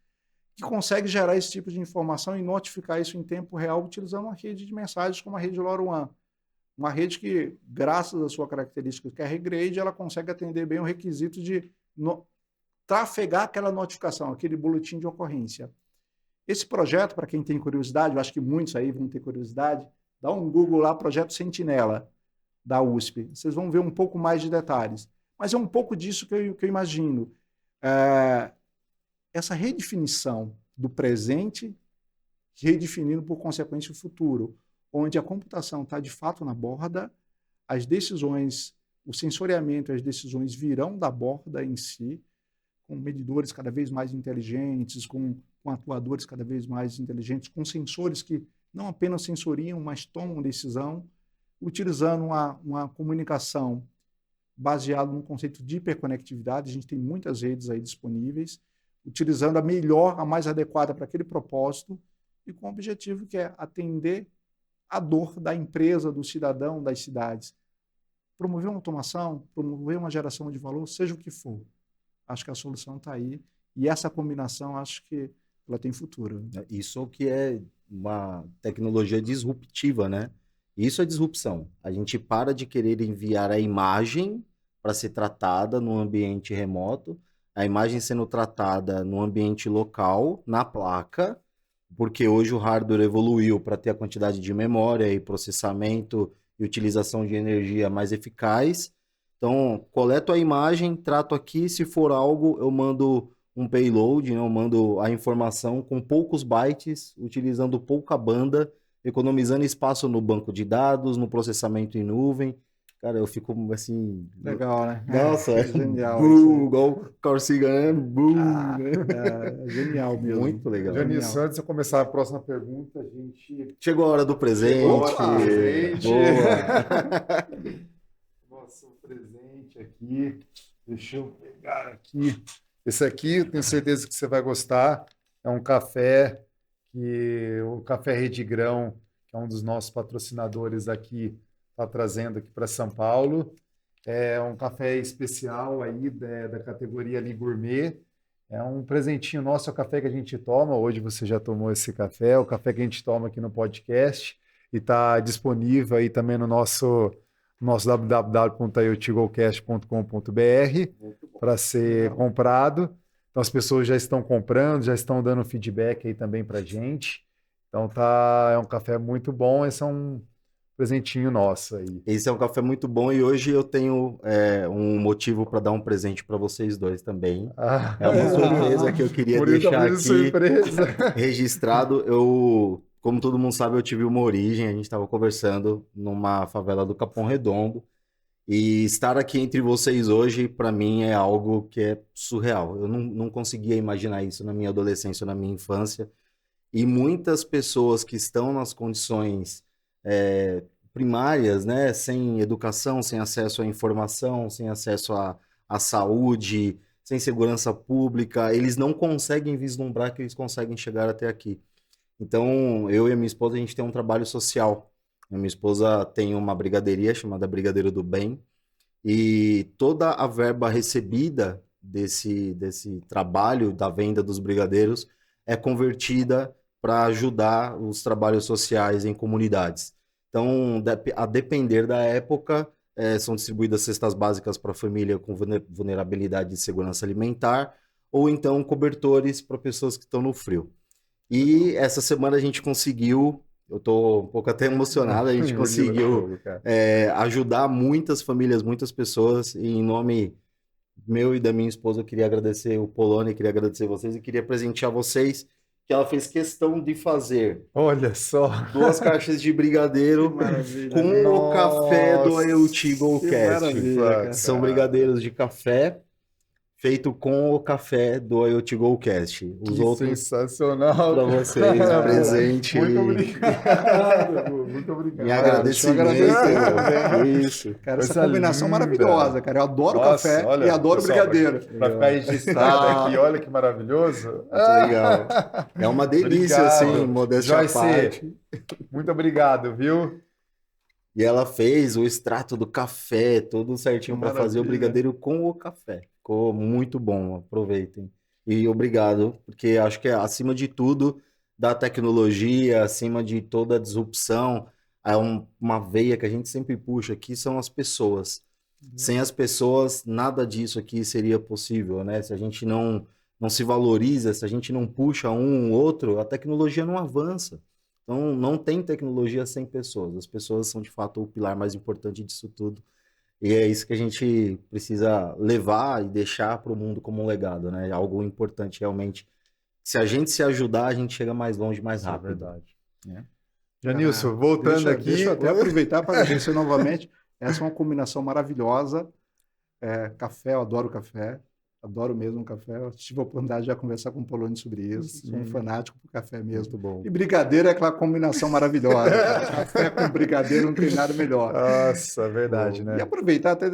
que consegue gerar esse tipo de informação e notificar isso em tempo real utilizando uma rede de mensagens como a rede LoRaWAN. Uma rede que, graças à sua característica carry grade, ela consegue atender bem o requisito de trafegar aquela notificação, aquele boletim de ocorrência. Esse projeto, para quem tem curiosidade, eu acho que muitos aí vão ter curiosidade, dá um Google lá, Projeto Sentinela, da USP. Vocês vão ver um pouco mais de detalhes. Mas é um pouco disso que eu imagino. Essa redefinição do presente, redefinindo, por consequência, o futuro, onde a computação está, de fato, na borda, as decisões, o sensoriamento e as decisões virão da borda em si, com medidores cada vez mais inteligentes, com atuadores cada vez mais inteligentes, com sensores que não apenas sensoriam, mas tomam decisão, utilizando uma comunicação baseada no conceito de hiperconectividade. A gente tem muitas redes aí disponíveis, utilizando a melhor, a mais adequada para aquele propósito, e com o objetivo que é atender a dor da empresa, do cidadão, das cidades. Promover uma automação, promover uma geração de valor, seja o que for. Acho que a solução está aí. E essa combinação, acho que ela tem futuro. Isso que é uma tecnologia disruptiva, né? Isso é disrupção. A gente para de querer enviar a imagem para ser tratada no ambiente remoto, a imagem sendo tratada no ambiente local, na placa, porque hoje o hardware evoluiu para ter a quantidade de memória e processamento e utilização de energia mais eficaz. Então, coleto a imagem, trato aqui, se for algo, eu mando um payload, né? Eu mando a informação com poucos bytes, utilizando pouca banda, economizando espaço no banco de dados, no processamento em nuvem. Cara, eu fico assim... Legal, né? Nossa, é genial. Igual o Carl Sagan, né? Genial mesmo. Muito legal. Janilson, antes de eu começar a próxima pergunta, a gente... Chegou a hora do presente. Chegou a hora do presente. Boa. Nossa, o presente aqui. Deixa eu pegar aqui. Esse aqui, eu tenho certeza que você vai gostar. É um café, o Café Rede Grão, que é um dos nossos patrocinadores aqui, está trazendo aqui para São Paulo. É um café especial aí da categoria ali gourmet. É um presentinho nosso, é o café que a gente toma. Hoje você já tomou esse café, é o café que a gente toma aqui no podcast e está disponível aí também no nosso www.iotgocast.com.br para ser comprado. Então as pessoas já estão comprando, já estão dando feedback aí também para a gente. Então é um café muito bom, esse é um presentinho nosso aí. Esse é um café muito bom e hoje eu tenho um motivo para dar um presente para vocês dois também. É uma surpresa que eu queria deixar aqui registrado. Como todo mundo sabe, eu tive uma origem, a gente estava conversando numa favela do Capão Redondo. E estar aqui entre vocês hoje, para mim, é algo que é surreal. Eu não conseguia imaginar isso na minha adolescência, na minha infância. E muitas pessoas que estão nas condições primárias, né, sem educação, sem acesso à informação, sem acesso à saúde, sem segurança pública, eles não conseguem vislumbrar que eles conseguem chegar até aqui. Então, eu e a minha esposa, a gente tem um trabalho social. A minha esposa tem uma brigadeiria chamada Brigadeiro do Bem, e toda a verba recebida desse trabalho, da venda dos brigadeiros, é convertida para ajudar os trabalhos sociais em comunidades. Então, a depender da época, são distribuídas cestas básicas para a família com vulnerabilidade de segurança alimentar, ou então cobertores para pessoas que estão no frio. E essa semana a gente conseguiu, eu estou um pouco até emocionado, a gente conseguiu ajudar muitas famílias, muitas pessoas, e em nome meu e da minha esposa, eu queria agradecer o Poloni, queria agradecer vocês e queria presentear vocês, que ela fez questão de fazer. Olha só! 2 caixas de brigadeiro com o café do IoT Gocast. São brigadeiros de café feito com o café do IoT Gocast. Os outros sensacional para vocês, presente. Muito obrigado. Muito obrigado. Me agradecimento. Isso. Cara, essa combinação maravilhosa, cara. Eu adoro café e adoro brigadeiro. Para ficar registrado aqui, olha que maravilhoso. Muito legal. É uma delícia, assim, modéstia à parte. Muito obrigado, viu? E ela fez o extrato do café, tudo certinho para fazer o brigadeiro com o café. Ficou muito bom, aproveitem. E obrigado, porque acho que acima de tudo, da tecnologia, acima de toda a disrupção, uma veia que a gente sempre puxa aqui são as pessoas. Sem as pessoas, nada disso aqui seria possível, né? Se a gente não se valoriza, se a gente não puxa um outro, a tecnologia não avança. Então, não tem tecnologia sem pessoas. As pessoas são, de fato, o pilar mais importante disso tudo. E é isso que a gente precisa levar e deixar para o mundo como um legado, né? Algo importante, realmente. Se a gente se ajudar, a gente chega mais longe, mais rápido. É verdade. Janilson, voltando aqui... Deixa eu até aproveitar para agradecer novamente. Essa é uma combinação maravilhosa. Café, eu adoro café. Adoro mesmo café. Eu tive a oportunidade de já conversar com o Poloni sobre isso. Sim. Sou um fanático por café mesmo. Muito bom. E brigadeiro é aquela combinação maravilhosa. Café com brigadeiro não tem nada melhor. Nossa, é verdade, né? E aproveitar até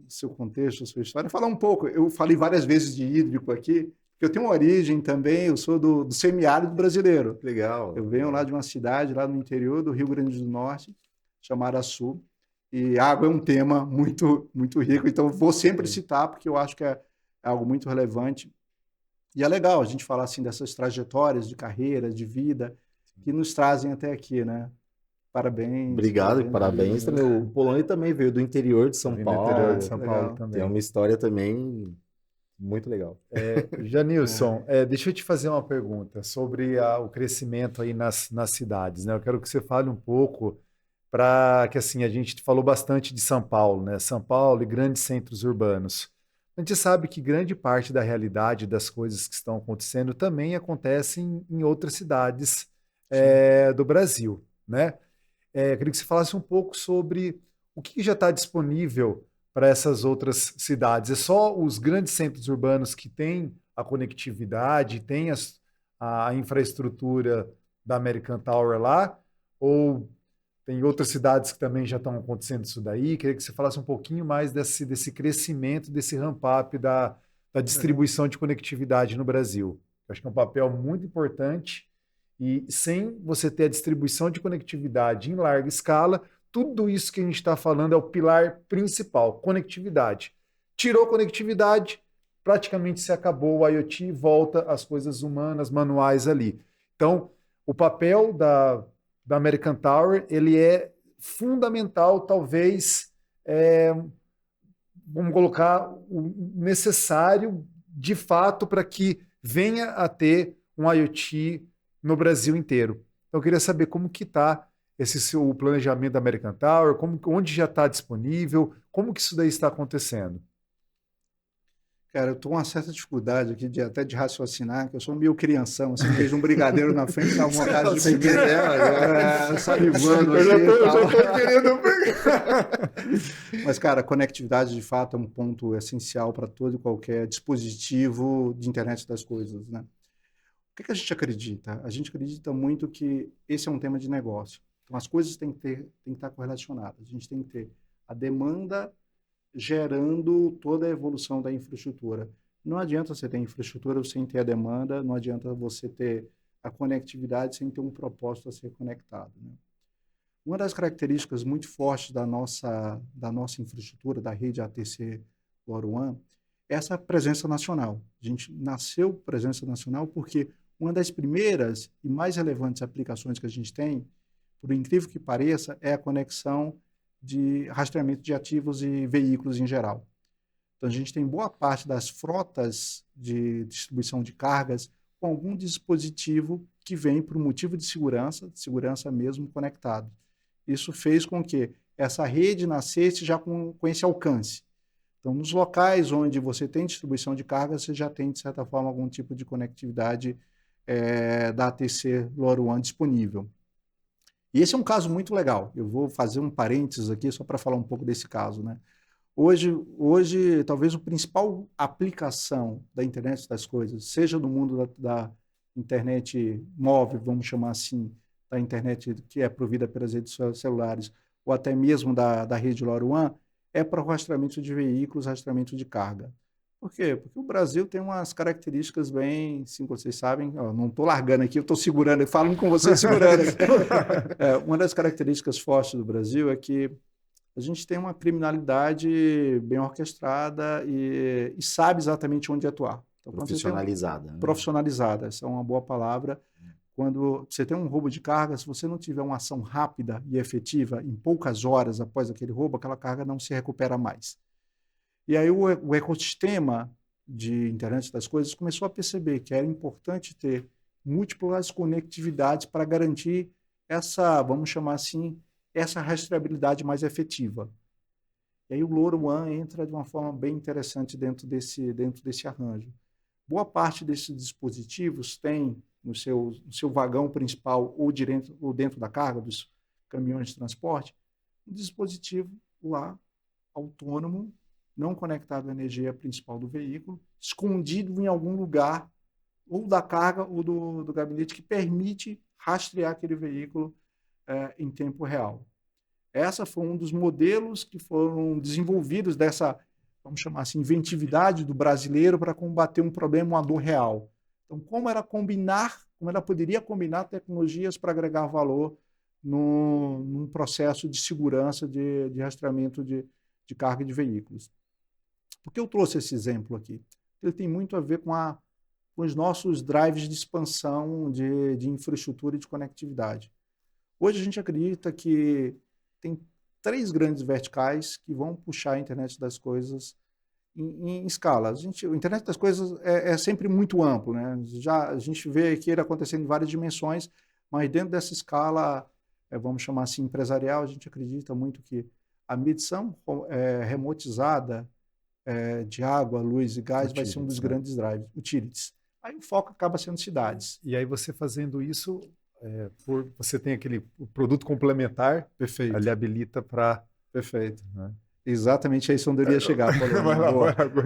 seu contexto, sua história, falar um pouco. Eu falei várias vezes de hídrico aqui, porque eu tenho uma origem também, eu sou do semiárido brasileiro. Legal. Eu venho lá de uma cidade, lá no interior do Rio Grande do Norte, chamada Açu. E água é um tema muito, muito rico, então vou sempre citar, porque eu acho que é algo muito relevante. E é legal a gente falar assim dessas trajetórias de carreira, de vida, que nos trazem até aqui, né? Parabéns. Obrigado, parabéns também. O Poloni também veio do interior de São Paulo. Do interior de São Paulo também. Tem uma história também muito legal. Janilson, deixa eu te fazer uma pergunta sobre o crescimento aí nas cidades, né? Eu quero que você fale um pouco para que, assim, a gente falou bastante de São Paulo, né? São Paulo e grandes centros urbanos. A gente sabe que grande parte da realidade das coisas que estão acontecendo também acontecem em outras cidades do Brasil, né? Eu queria que você falasse um pouco sobre o que já está disponível para essas outras cidades. É só os grandes centros urbanos que têm a conectividade, têm a infraestrutura da American Tower lá, ou tem outras cidades que também já estão acontecendo isso daí? Queria que você falasse um pouquinho mais desse crescimento, desse ramp-up da distribuição de conectividade no Brasil. Eu acho que é um papel muito importante e sem você ter a distribuição de conectividade em larga escala, tudo isso que a gente está falando é o pilar principal, conectividade. Tirou conectividade, praticamente se acabou o IoT e volta às coisas humanas, manuais ali. Então, o papel da American Tower, ele é fundamental, talvez, vamos colocar, o necessário, de fato, para que venha a ter um IoT no Brasil inteiro. Então, eu queria saber como que está esse seu planejamento da American Tower, onde já está disponível, como que isso daí está acontecendo? Cara, eu tô com uma certa dificuldade aqui até de raciocinar, que eu sou meio crianção, assim, vejo um brigadeiro na frente, dá vontade de pegar, salivando aqui e tal. Eu já tô querendo pegar. Mas, cara, a conectividade, de fato, é um ponto essencial para todo e qualquer dispositivo de internet das coisas, né? O que a gente acredita? A gente acredita muito que esse é um tema de negócio. Então, as coisas têm que estar correlacionadas. A gente tem que ter a demanda gerando toda a evolução da infraestrutura. Não adianta você ter infraestrutura sem ter a demanda, não adianta você ter a conectividade sem ter um propósito a ser conectado, né? Uma das características muito fortes da nossa infraestrutura, da rede ATC LoRaWAN, é essa presença nacional. A gente nasceu presença nacional porque uma das primeiras e mais relevantes aplicações que a gente tem, por incrível que pareça, é a conexão de rastreamento de ativos e veículos em geral. Então, a gente tem boa parte das frotas de distribuição de cargas com algum dispositivo que vem por um motivo de segurança mesmo conectado. Isso fez com que essa rede nascesse já com esse alcance. Então, nos locais onde você tem distribuição de cargas, você já tem, de certa forma, algum tipo de conectividade da ATC LoRaWAN disponível. E esse é um caso muito legal. Eu vou fazer um parênteses aqui só para falar um pouco desse caso, né? Hoje, talvez a principal aplicação da internet das coisas, seja do mundo da internet móvel, vamos chamar assim, da internet que é provida pelas redes celulares, ou até mesmo da rede LoRaWAN, é para o rastreamento de veículos, rastreamento de carga. Por quê? Porque o Brasil tem umas características bem, assim, vocês sabem, ó, não estou largando aqui, eu estou segurando, falando com vocês segurando aqui. Uma das características fortes do Brasil é que a gente tem uma criminalidade bem orquestrada e sabe exatamente onde atuar. Então, profissionalizada. Profissionalizada, essa é uma boa palavra. Quando você tem um roubo de carga, se você não tiver uma ação rápida e efetiva, em poucas horas após aquele roubo, aquela carga não se recupera mais. E aí o ecossistema de internet das coisas começou a perceber que era importante ter múltiplas conectividades para garantir essa, vamos chamar assim, essa rastreabilidade mais efetiva. E aí o LoRaWAN entra de uma forma bem interessante dentro desse arranjo. Boa parte desses dispositivos tem no seu vagão principal ou dentro da carga dos caminhões de transporte, um dispositivo lá autônomo, não conectado à energia principal do veículo, escondido em algum lugar, ou da carga ou do gabinete, que permite rastrear aquele veículo em tempo real. Essa foi um dos modelos que foram desenvolvidos dessa, vamos chamar assim, inventividade do brasileiro para combater um problema, uma dor real. Então, como ela poderia combinar tecnologias para agregar valor num processo de segurança de rastreamento de carga de veículos. Por que eu trouxe esse exemplo aqui? Ele tem muito a ver com os nossos drives de expansão de infraestrutura e de conectividade. Hoje a gente acredita que tem 3 grandes verticais que vão puxar a internet das coisas em escala. O internet das coisas é sempre muito amplo, né? A gente vê que ele acontecendo em várias dimensões, mas dentro dessa escala, vamos chamar assim, empresarial, a gente acredita muito que a medição remotizada de água, luz e gás vai ser um dos grandes drives, utilities. Aí o foco acaba sendo cidades. E aí você fazendo isso, você tem aquele produto complementar, perfeito, ele habilita para... Perfeito. Né? Exatamente aí onde eu iria chegar.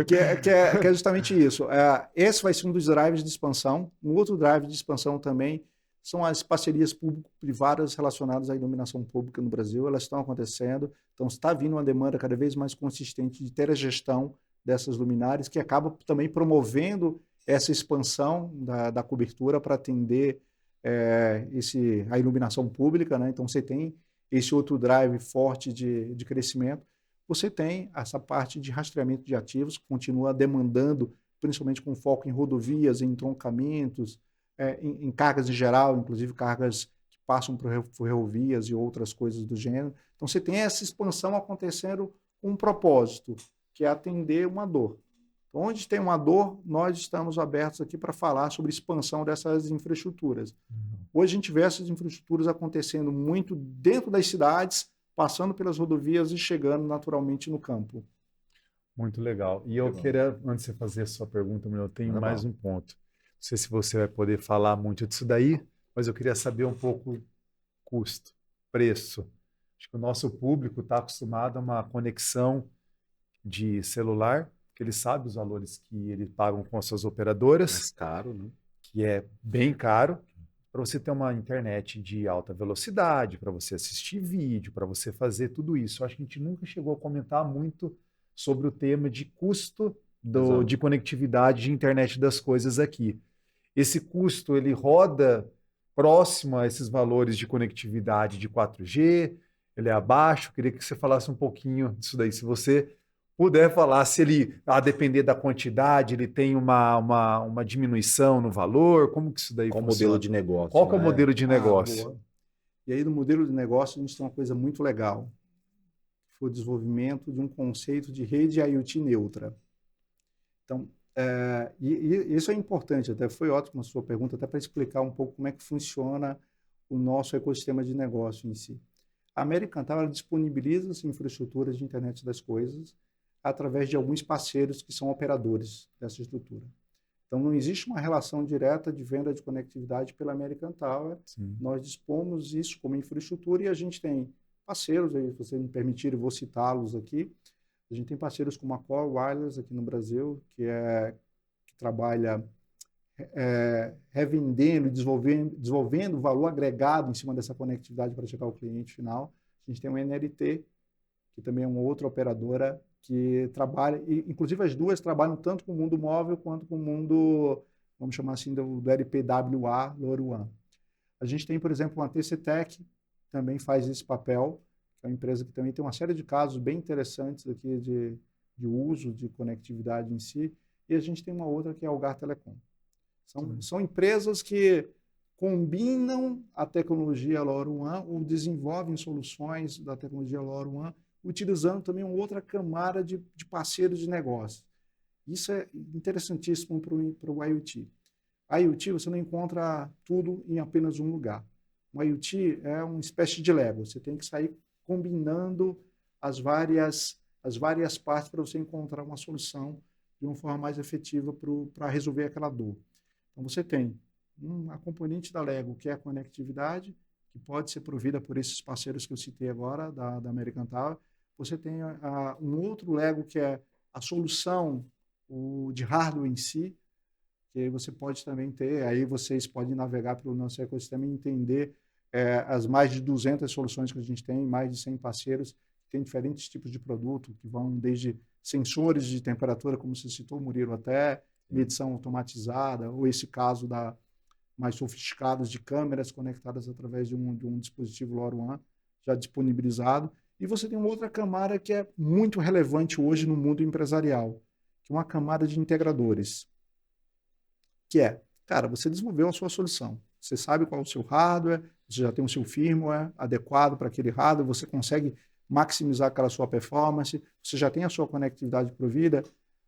Que é justamente isso. Esse vai ser um dos drives de expansão. Um outro drive de expansão também são as parcerias público-privadas relacionadas à iluminação pública no Brasil. Elas estão acontecendo. Então, está vindo uma demanda cada vez mais consistente de ter a gestão dessas luminárias, que acaba também promovendo essa expansão da cobertura para atender a iluminação pública, né? Então, você tem esse outro drive forte de crescimento. Você tem essa parte de rastreamento de ativos, que continua demandando principalmente com foco em rodovias, em entroncamentos, em cargas em geral, inclusive cargas que passam por ferrovias e outras coisas do gênero. Então, você tem essa expansão acontecendo com um propósito, que é atender uma dor. Então, onde tem uma dor, nós estamos abertos aqui para falar sobre expansão dessas infraestruturas. Hoje a gente vê essas infraestruturas acontecendo muito dentro das cidades, passando pelas rodovias e chegando naturalmente no campo. Muito legal. E eu queria, antes de você fazer a sua pergunta, eu tenho mais um ponto. Não sei se você vai poder falar muito disso daí, mas eu queria saber um pouco custo, preço. Acho que o nosso público está acostumado a uma conexão de celular, que ele sabe os valores que ele pagam com as suas operadoras. Mais caro, né? Que é bem caro, para você ter uma internet de alta velocidade, para você assistir vídeo, para você fazer tudo isso. Eu acho que a gente nunca chegou a comentar muito sobre o tema de custo de conectividade de internet das coisas aqui. Esse custo, ele roda próximo a esses valores de conectividade de 4G, ele é abaixo. Queria que você falasse um pouquinho disso daí, se você puder falar, se ele, a depender da quantidade, ele tem uma diminuição no valor, como que isso daí Qual funciona? modelo de negócio? Qual que é o modelo de negócio? Boa. E aí, no modelo de negócio, a gente tem uma coisa muito legal, que foi o desenvolvimento de um conceito de rede IoT neutra. Então, isso é importante, até foi ótimo a sua pergunta, até para explicar um pouco como é que funciona o nosso ecossistema de negócio em si. A American Tower disponibiliza as infraestruturas de internet das coisas através de alguns parceiros que são operadores dessa estrutura. Então, não existe uma relação direta de venda de conectividade pela American Tower. Sim. Nós dispomos isso como infraestrutura e a gente tem parceiros, aí, se você me permitir, eu vou citá-los aqui. A gente tem parceiros como a Core Wireless aqui no Brasil, que trabalha revendendo e desenvolvendo valor agregado em cima dessa conectividade para chegar ao cliente final. A gente tem o NLT, que também é uma outra operadora que trabalha, e inclusive as duas trabalham tanto com o mundo móvel quanto com o mundo, vamos chamar assim, do LPWA, LoRaWAN. A gente tem, por exemplo, uma TCTech, que também faz esse papel, que é uma empresa que também tem uma série de casos bem interessantes aqui de uso de conectividade em si, e a gente tem uma outra que é a Algar Telecom. São empresas que combinam a tecnologia LoRaWAN ou desenvolvem soluções da tecnologia LoRaWAN, utilizando também uma outra camada de parceiros de negócio. Isso é interessantíssimo para o IoT. A IoT, você não encontra tudo em apenas um lugar. O IoT é uma espécie de Lego. Você tem que sair combinando as várias partes para você encontrar uma solução de uma forma mais efetiva para resolver aquela dor. Então, você tem a componente da Lego, que é a conectividade, que pode ser provida por esses parceiros que eu citei agora, da American Tower. Você tem um outro Lego, que é a solução de hardware em si, que aí você pode também ter, aí vocês podem navegar pelo nosso ecossistema e entender as mais de 200 soluções que a gente tem, mais de 100 parceiros, que têm diferentes tipos de produto, que vão desde sensores de temperatura, como você citou, Murilo, até medição automatizada, ou esse caso mais sofisticados de câmeras conectadas através de um dispositivo LoRaWAN já disponibilizado. E você tem uma outra camada que é muito relevante hoje no mundo empresarial, que é uma camada de integradores. Que cara, você desenvolveu a sua solução. Você sabe qual é o seu hardware, você já tem o seu firmware adequado para aquele hardware, você consegue maximizar aquela sua performance, você já tem a sua conectividade provida.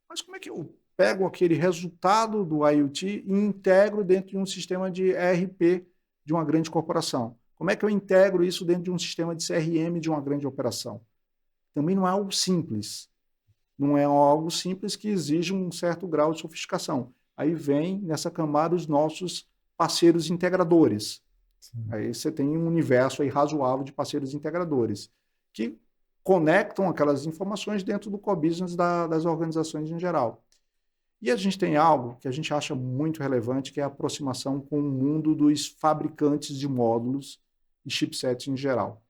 Mas como é que eu pego aquele resultado do IoT e integro dentro de um sistema de ERP de uma grande corporação? Como é que eu integro isso dentro de um sistema de CRM de uma grande operação? Também não é algo simples. Não é algo simples que exige um certo grau de sofisticação. Aí vem nessa camada os nossos parceiros integradores. Sim. Aí você tem um universo aí razoável de parceiros integradores que conectam aquelas informações dentro do core business das organizações em geral. E a gente tem algo que a gente acha muito relevante, que é a aproximação com o mundo dos fabricantes de módulos e chipsets em geral.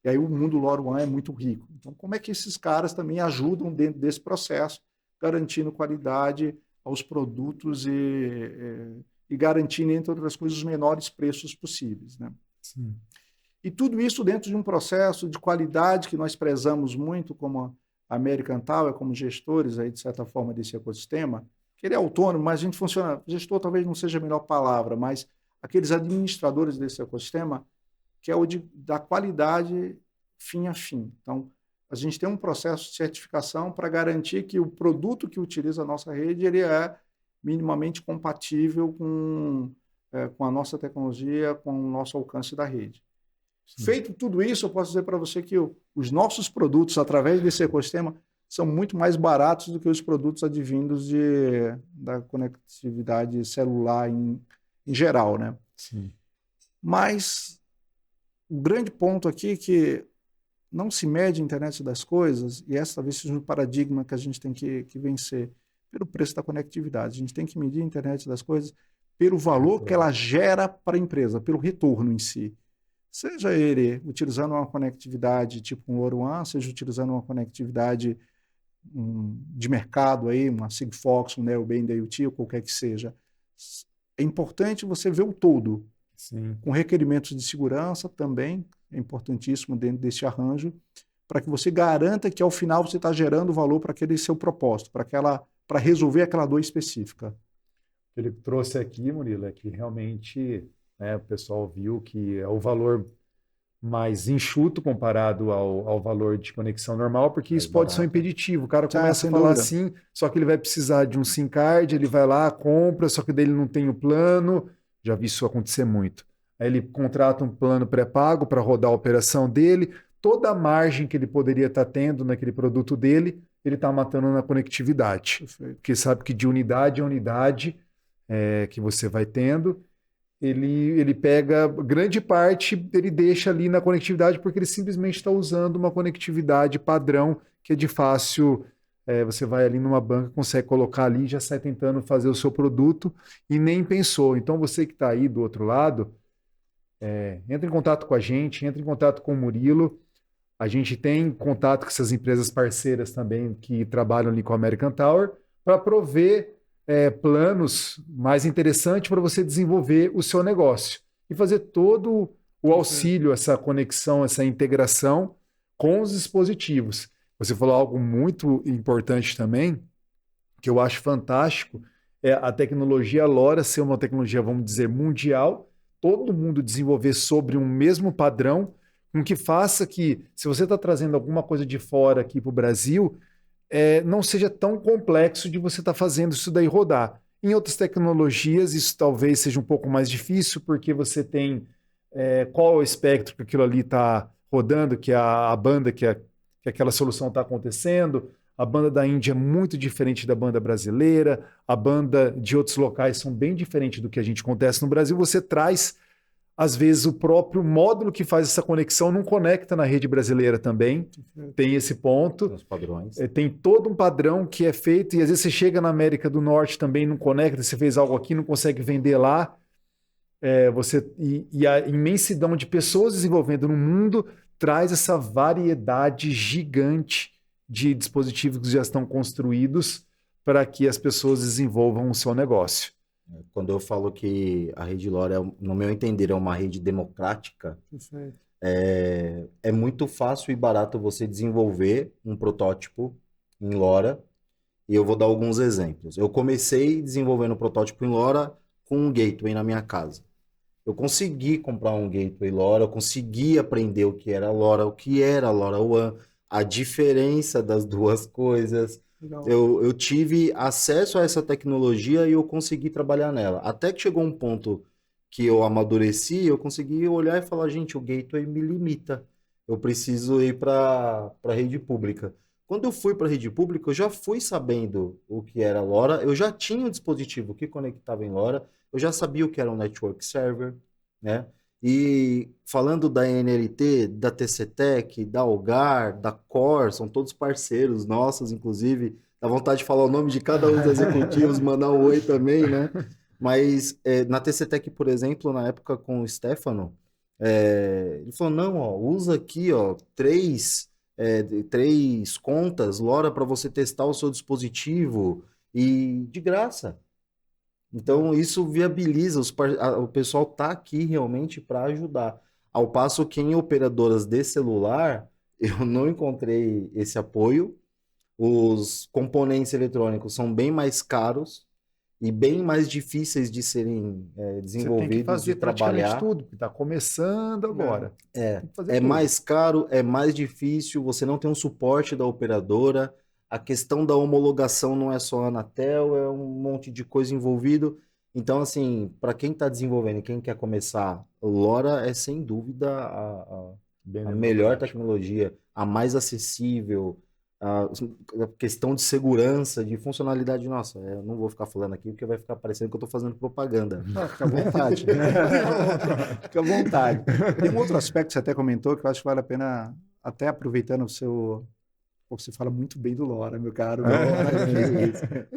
E aí o mundo LoRaWAN é muito rico. Então, como é que esses caras também ajudam dentro desse processo, garantindo qualidade aos produtos e garantindo, entre outras coisas, os menores preços possíveis, né? Sim. E tudo isso dentro de um processo de qualidade que nós prezamos muito como a American Tower, como gestores, aí, de certa forma, desse ecossistema, que ele é autônomo, mas a gente funciona, gestor talvez não seja a melhor palavra, mas aqueles administradores desse ecossistema, que é o da qualidade fim a fim. Então, a gente tem um processo de certificação para garantir que o produto que utiliza a nossa rede ele é minimamente compatível com a nossa tecnologia, com o nosso alcance da rede. Sim. Feito tudo isso, eu posso dizer para você que os nossos produtos, através desse ecossistema, são muito mais baratos do que os produtos advindos da conectividade celular em geral, né? Sim. Mas o grande ponto aqui é que não se mede a internet das coisas, e essa talvez seja um paradigma que a gente tem que vencer, pelo preço da conectividade. A gente tem que medir a internet das coisas pelo valor que ela gera para a empresa, pelo retorno em si. Seja ele utilizando uma conectividade tipo um LoRaWAN, seja utilizando uma conectividade de mercado, aí, uma Sigfox, um Neoband IoT, ou qualquer que seja. É importante você ver o todo. Sim. Com requerimentos de segurança também, é importantíssimo dentro desse arranjo, para que você garanta que ao final você está gerando valor para aquele seu propósito, para resolver aquela dor específica. O que ele trouxe aqui, Murilo, é que realmente, né, o pessoal viu que é o valor mais enxuto comparado ao valor de conexão normal, porque isso pode ser um impeditivo. O cara começa a falar assim, só que ele vai precisar de um SIM card, ele vai lá, compra, só que dele não tem o plano. Já vi isso acontecer muito. Aí ele contrata um plano pré-pago para rodar a operação dele, toda a margem que ele poderia estar tendo naquele produto dele, ele está matando na conectividade. Perfeito. Porque sabe que de unidade a unidade que você vai tendo, ele pega grande parte, ele deixa ali na conectividade porque ele simplesmente está usando uma conectividade padrão que é de fácil. Você vai ali numa banca, consegue colocar ali, já sai tentando fazer o seu produto e nem pensou. Então você que está aí do outro lado, entra em contato com a gente, entra em contato com o Murilo. A gente tem contato com essas empresas parceiras também que trabalham ali com a American Tower para prover planos mais interessantes para você desenvolver o seu negócio e fazer todo o auxílio, essa conexão, essa integração com os dispositivos. Você falou algo muito importante também, que eu acho fantástico, é a tecnologia LoRa ser uma tecnologia, vamos dizer, mundial, todo mundo desenvolver sobre um mesmo padrão, com que faça que, se você está trazendo alguma coisa de fora aqui para o Brasil, não seja tão complexo de você estar fazendo isso daí rodar. Em outras tecnologias, isso talvez seja um pouco mais difícil, porque você tem qual é o espectro que aquilo ali está rodando, que a banda que aquela solução está acontecendo. A banda da Índia é muito diferente da banda brasileira, a banda de outros locais são bem diferentes do que a gente acontece no Brasil. Você traz, às vezes, o próprio módulo que faz essa conexão não conecta na rede brasileira também. Tem esse ponto. Os padrões. Tem todo um padrão que é feito, e às vezes você chega na América do Norte também, não conecta, você fez algo aqui, não consegue vender lá. E a imensidão de pessoas desenvolvendo no mundo traz essa variedade gigante de dispositivos que já estão construídos para que as pessoas desenvolvam o seu negócio. Quando eu falo que a rede LoRa, no meu entender, é uma rede democrática, é muito fácil e barato você desenvolver um protótipo em LoRa, e eu vou dar alguns exemplos. Eu comecei desenvolvendo um protótipo em LoRa com um gateway na minha casa. Eu consegui comprar um gateway LoRa, eu consegui aprender o que era LoRa, o que era LoRaWAN, a diferença das duas coisas. Eu tive acesso a essa tecnologia e eu consegui trabalhar nela. Até que chegou um ponto que eu amadureci, eu consegui olhar e falar, gente, o gateway me limita. Eu preciso ir para a rede pública. Quando eu fui para a rede pública, eu já fui sabendo o que era LoRa, eu já tinha um dispositivo que conectava em LoRa, eu já sabia o que era um network server, né? E falando da NLT, da TCTech, da Algar, da Core, são todos parceiros nossos, inclusive, dá vontade de falar o nome de cada um dos executivos, mandar um oi também, né? Mas na TCTech, por exemplo, na época com o Stefano, ele falou, não, ó, usa aqui, ó, três contas LoRa para você testar o seu dispositivo e de graça. Então, isso viabiliza, o pessoal está aqui realmente para ajudar. Ao passo que em operadoras de celular, eu não encontrei esse apoio. Os componentes eletrônicos são bem mais caros, e bem mais difíceis de serem Você tem que desenvolvidos e fazer praticamente trabalhar. tudo, porque está começando agora. Tem que fazer É tudo. mais caro, é mais difícil, você não tem um suporte da operadora, a questão da homologação não é só a Anatel, é um monte de coisa envolvido. Então, assim, para quem está desenvolvendo e quem quer começar, o LoRa é sem dúvida Bem a melhor democrático. tecnologia, a mais acessível, a questão de segurança, de funcionalidade. Nossa, eu não vou ficar falando aqui porque vai ficar parecendo que eu estou fazendo propaganda. Fica à vontade. Fica à vontade. Tem um outro aspecto que você até comentou que eu acho que vale a pena, até aproveitando o seu. Pô, você fala muito bem do LoRa, meu caro.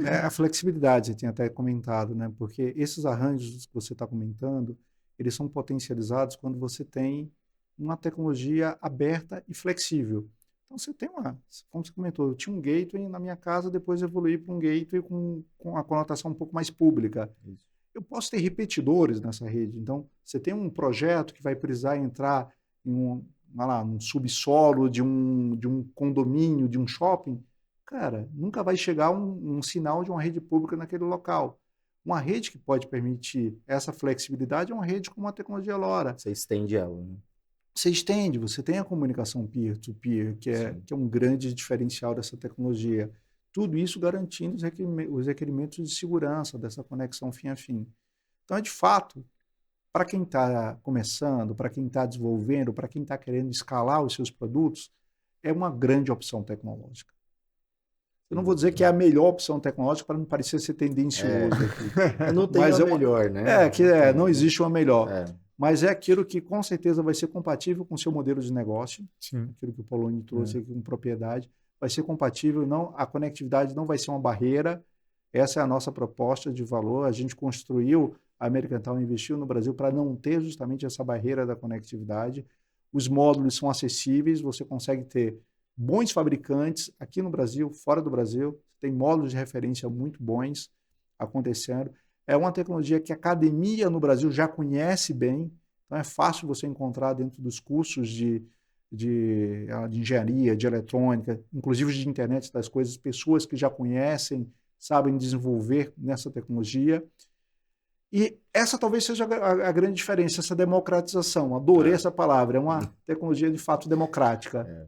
É a flexibilidade, você tinha até comentado, né? Porque esses arranjos que você está comentando, eles são potencializados quando você tem uma tecnologia aberta e flexível. Então, você tem como você comentou, eu tinha um gateway na minha casa, depois evoluí para um gateway com a conotação um pouco mais pública. Isso. Eu posso ter repetidores nessa rede. Então, você tem um projeto que vai precisar entrar em um subsolo de um condomínio, de um shopping. Cara, nunca vai chegar um sinal de uma rede pública naquele local. Uma rede que pode permitir essa flexibilidade é uma rede com uma tecnologia LoRa. Você estende ela, né? Você estende, você tem a comunicação peer-to-peer, que é um grande diferencial dessa tecnologia. Tudo isso garantindo os requerimentos de segurança dessa conexão fim a fim. Então, de fato, para quem está começando, para quem está desenvolvendo, para quem está querendo escalar os seus produtos, é uma grande opção tecnológica. Eu não vou dizer que é a melhor opção tecnológica para não parecer ser tendencioso aqui. Não tem Mas a melhor, né? Não existe uma melhor. É. Mas é aquilo que com certeza vai ser compatível com o seu modelo de negócio. Sim. Aquilo que o Poloni trouxe aqui com propriedade. Vai ser compatível, a conectividade não vai ser uma barreira. Essa é a nossa proposta de valor. A gente construiu, a American Tower investiu no Brasil para não ter justamente essa barreira da conectividade. Os módulos são acessíveis, você consegue ter bons fabricantes aqui no Brasil, fora do Brasil. Tem módulos de referência muito bons acontecendo. É uma tecnologia que a academia no Brasil já conhece bem, então é fácil você encontrar dentro dos cursos de engenharia, de eletrônica, inclusive de internet das coisas, pessoas que já conhecem, sabem desenvolver nessa tecnologia. E essa talvez seja a grande diferença, essa democratização. Adorei essa palavra, é uma tecnologia de fato democrática.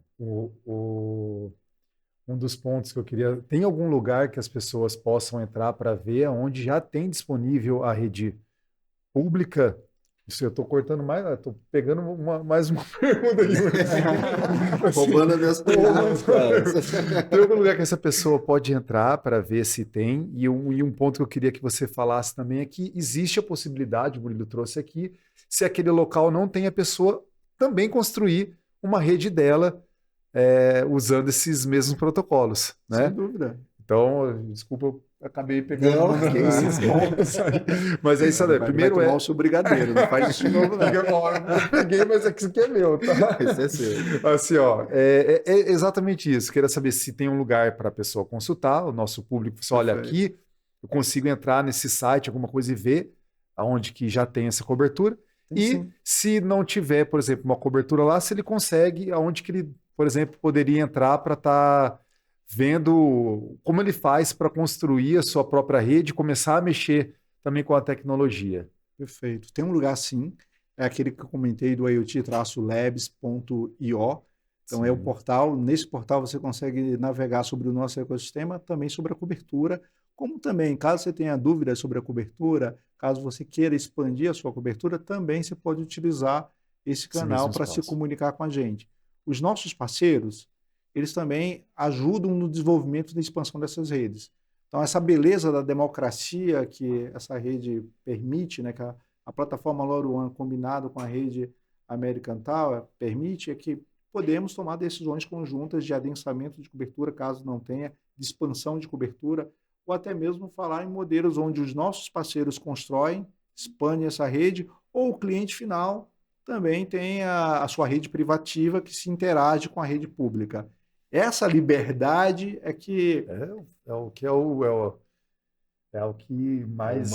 Um dos pontos que eu queria... Tem algum lugar que as pessoas possam entrar para ver onde já tem disponível a rede pública? Isso eu estou cortando mais... Estou pegando mais uma pergunta aqui. Roubando as minhas perguntas, cara. Tem algum lugar que essa pessoa pode entrar para ver se tem? E um ponto que eu queria que você falasse também é que existe a possibilidade, o Murilo trouxe aqui, se aquele local não tem, a pessoa também construir uma rede dela usando esses mesmos protocolos, né? Sem dúvida. Então, desculpa, eu acabei pegando esses pontos aí. Mas é isso aí. Primeiro vai tomar o seu brigadeiro, não faz isso de novo, não. Eu peguei, mas isso aqui é meu, tá? Esse é seu. Assim, ó, é exatamente isso. Queria saber se tem um lugar para a pessoa consultar, o nosso público, olha aqui, eu consigo entrar nesse site, alguma coisa e ver aonde que já tem essa cobertura. Sim. Se não tiver, por exemplo, uma cobertura lá, se ele consegue, aonde que ele, por exemplo, poderia entrar para estar vendo como ele faz para construir a sua própria rede e começar a mexer também com a tecnologia. Perfeito. Tem um lugar sim, é aquele que eu comentei do IoT-labs.io. Então é o portal, nesse portal você consegue navegar sobre o nosso ecossistema, também sobre a cobertura, como também, caso você tenha dúvidas sobre a cobertura, caso você queira expandir a sua cobertura, também você pode utilizar esse canal para se comunicar com a gente. Os nossos parceiros, eles também ajudam no desenvolvimento da expansão dessas redes. Então, essa beleza da democracia que essa rede permite, né, que a plataforma LoRaWAN combinado com a rede American Tower permite, é que podemos tomar decisões conjuntas de adensamento de cobertura, caso não tenha, de expansão de cobertura, ou até mesmo falar em modelos onde os nossos parceiros constroem, expandem essa rede, ou o cliente final também tem a sua rede privativa que se interage com a rede pública. Essa liberdade é que... É o que mais...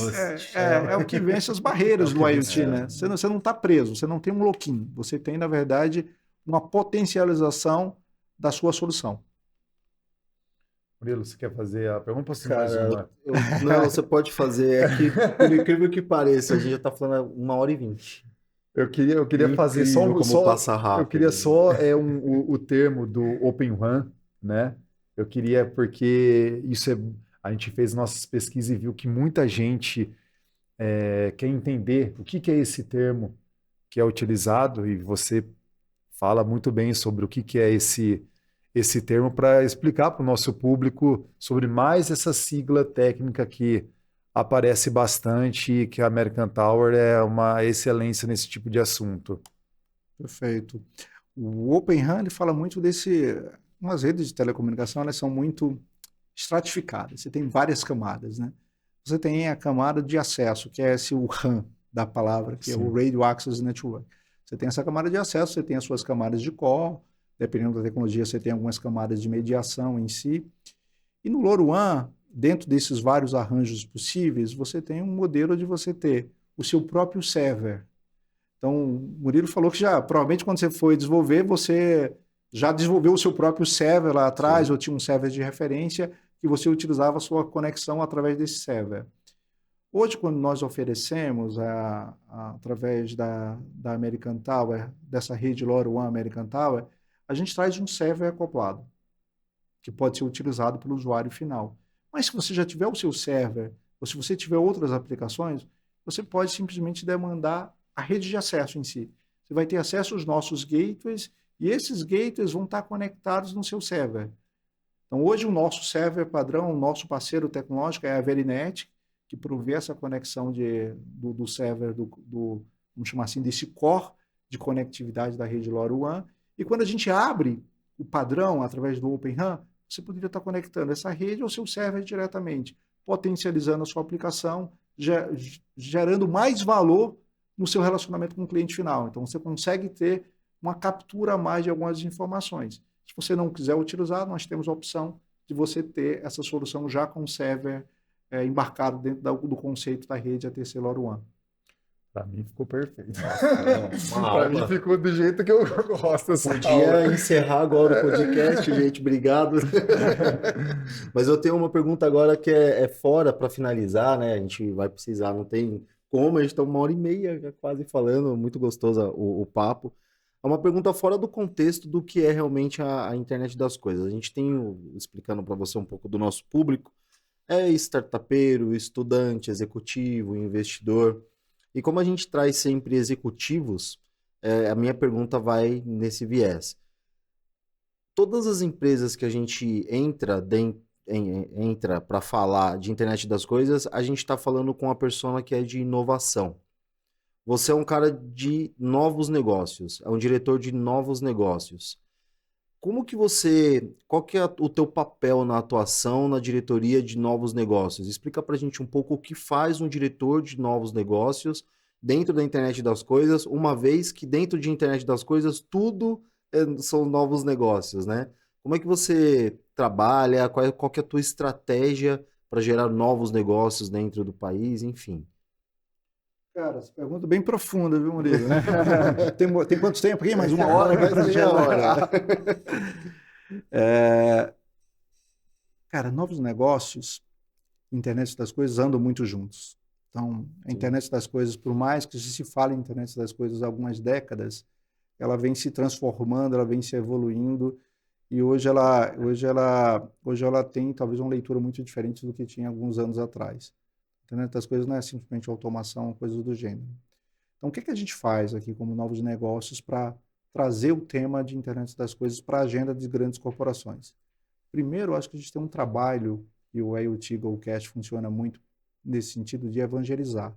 É o que vence as barreiras do IoT, né? Você não está preso, você não tem um lock-in. Você tem, na verdade, uma potencialização da sua solução. Murilo, você quer fazer a pergunta ou se mais Cara, uma? não, você pode fazer. É que, por incrível que pareça, a gente já tá falando 1h20. Eu queria fazer Incrível como passa eu queria rápido. só o termo do Open RAN, né? Eu queria, porque a gente fez nossas pesquisas e viu que muita gente quer entender o que que é esse termo que é utilizado, e você fala muito bem sobre o que que é esse termo para explicar para o nosso público sobre mais essa sigla técnica que aparece bastante e que a American Tower é uma excelência nesse tipo de assunto. Perfeito. O Open RAN ele fala muito desse. As redes de telecomunicação elas são muito estratificadas. Você tem várias camadas, né? Você tem a camada de acesso, que é o RAN da palavra, que é o Sim. Radio Access Network. Você tem essa camada de acesso, você tem as suas camadas de core, dependendo da tecnologia, você tem algumas camadas de mediação em si. E no LoRaWAN, dentro desses vários arranjos possíveis, você tem um modelo de você ter o seu próprio server. Então, o Murilo falou que já, provavelmente quando você foi desenvolver, você já desenvolveu o seu próprio server lá atrás, Sim. ou tinha um server de referência, que você utilizava a sua conexão através desse server. Hoje, quando nós oferecemos, através da American Tower, dessa rede LoRaWAN American Tower, a gente traz um server acoplado, que pode ser utilizado pelo usuário final. Mas se você já tiver o seu server, ou se você tiver outras aplicações, você pode simplesmente demandar a rede de acesso em si. Você vai ter acesso aos nossos gateways, e esses gateways vão estar conectados no seu server. Então, hoje, o nosso server padrão, o nosso parceiro tecnológico é a Verinet, que provê essa conexão do server, vamos chamar assim, desse core de conectividade da rede LoRaWAN. E quando a gente abre o padrão através do Open RAN, você poderia estar conectando essa rede ao seu server diretamente, potencializando a sua aplicação, gerando mais valor no seu relacionamento com o cliente final. Então, você consegue ter uma captura a mais de algumas informações. Se você não quiser utilizar, nós temos a opção de você ter essa solução já com o server embarcado dentro do conceito da rede ATC LoRaWAN. Para mim ficou perfeito. Uma Para mim aula. ficou do jeito que eu gosto dessa aula. Podia encerrar agora o podcast, gente. Obrigado. Mas eu tenho uma pergunta agora que é fora para finalizar, né? A gente vai precisar, não tem como, a gente está 1h30 já quase falando, muito gostoso o papo. É uma pergunta fora do contexto do que é realmente a internet das coisas. A gente tem, explicando para você um pouco do nosso público, é startupeiro, estudante, executivo, investidor. E como a gente traz sempre executivos, a minha pergunta vai nesse viés. Todas as empresas que a gente entra para falar de internet das coisas, a gente está falando com uma persona que é de inovação. Você é um cara de novos negócios, é um diretor de novos negócios. Qual que é o teu papel na atuação na diretoria de novos negócios? Explica pra gente um pouco o que faz um diretor de novos negócios dentro da internet das coisas, uma vez que dentro de internet das coisas tudo são novos negócios, né? Como é que você trabalha? Qual que é a tua estratégia para gerar novos negócios dentro do país? Enfim. Cara, essa pergunta é bem profunda, viu, Murilo? Tem quanto tempo aqui? Mais 1 hora aqui Mais para meia hora. Cara, novos negócios, internet das coisas andam muito juntos. Então, a Sim. internet das coisas, por mais que se fale em internet das coisas há algumas décadas, ela vem se transformando, ela vem se evoluindo, e hoje ela tem talvez uma leitura muito diferente do que tinha alguns anos atrás. A internet das coisas não é simplesmente automação, coisas do gênero. Então, o que a gente faz aqui como novos negócios para trazer o tema de internet das coisas para a agenda de grandes corporações? Primeiro, eu acho que a gente tem um trabalho, e o IoT GoCast funciona muito nesse sentido de evangelizar,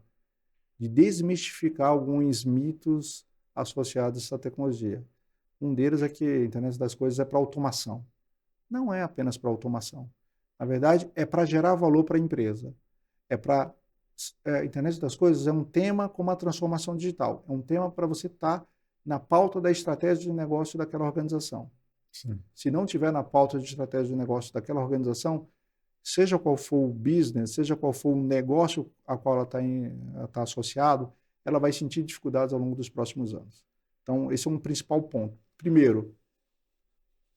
de desmistificar alguns mitos associados a essa tecnologia. Um deles é que a internet das coisas é para automação. Não é apenas para automação. Na verdade, é para gerar valor para a empresa. A internet das coisas é um tema como a transformação digital. É um tema para você estar na pauta da estratégia de negócio daquela organização. Sim. Se não tiver na pauta de estratégia de negócio daquela organização, seja qual for o business, seja qual for o negócio a qual ela está associado, ela vai sentir dificuldades ao longo dos próximos anos. Então, esse é um principal ponto. Primeiro,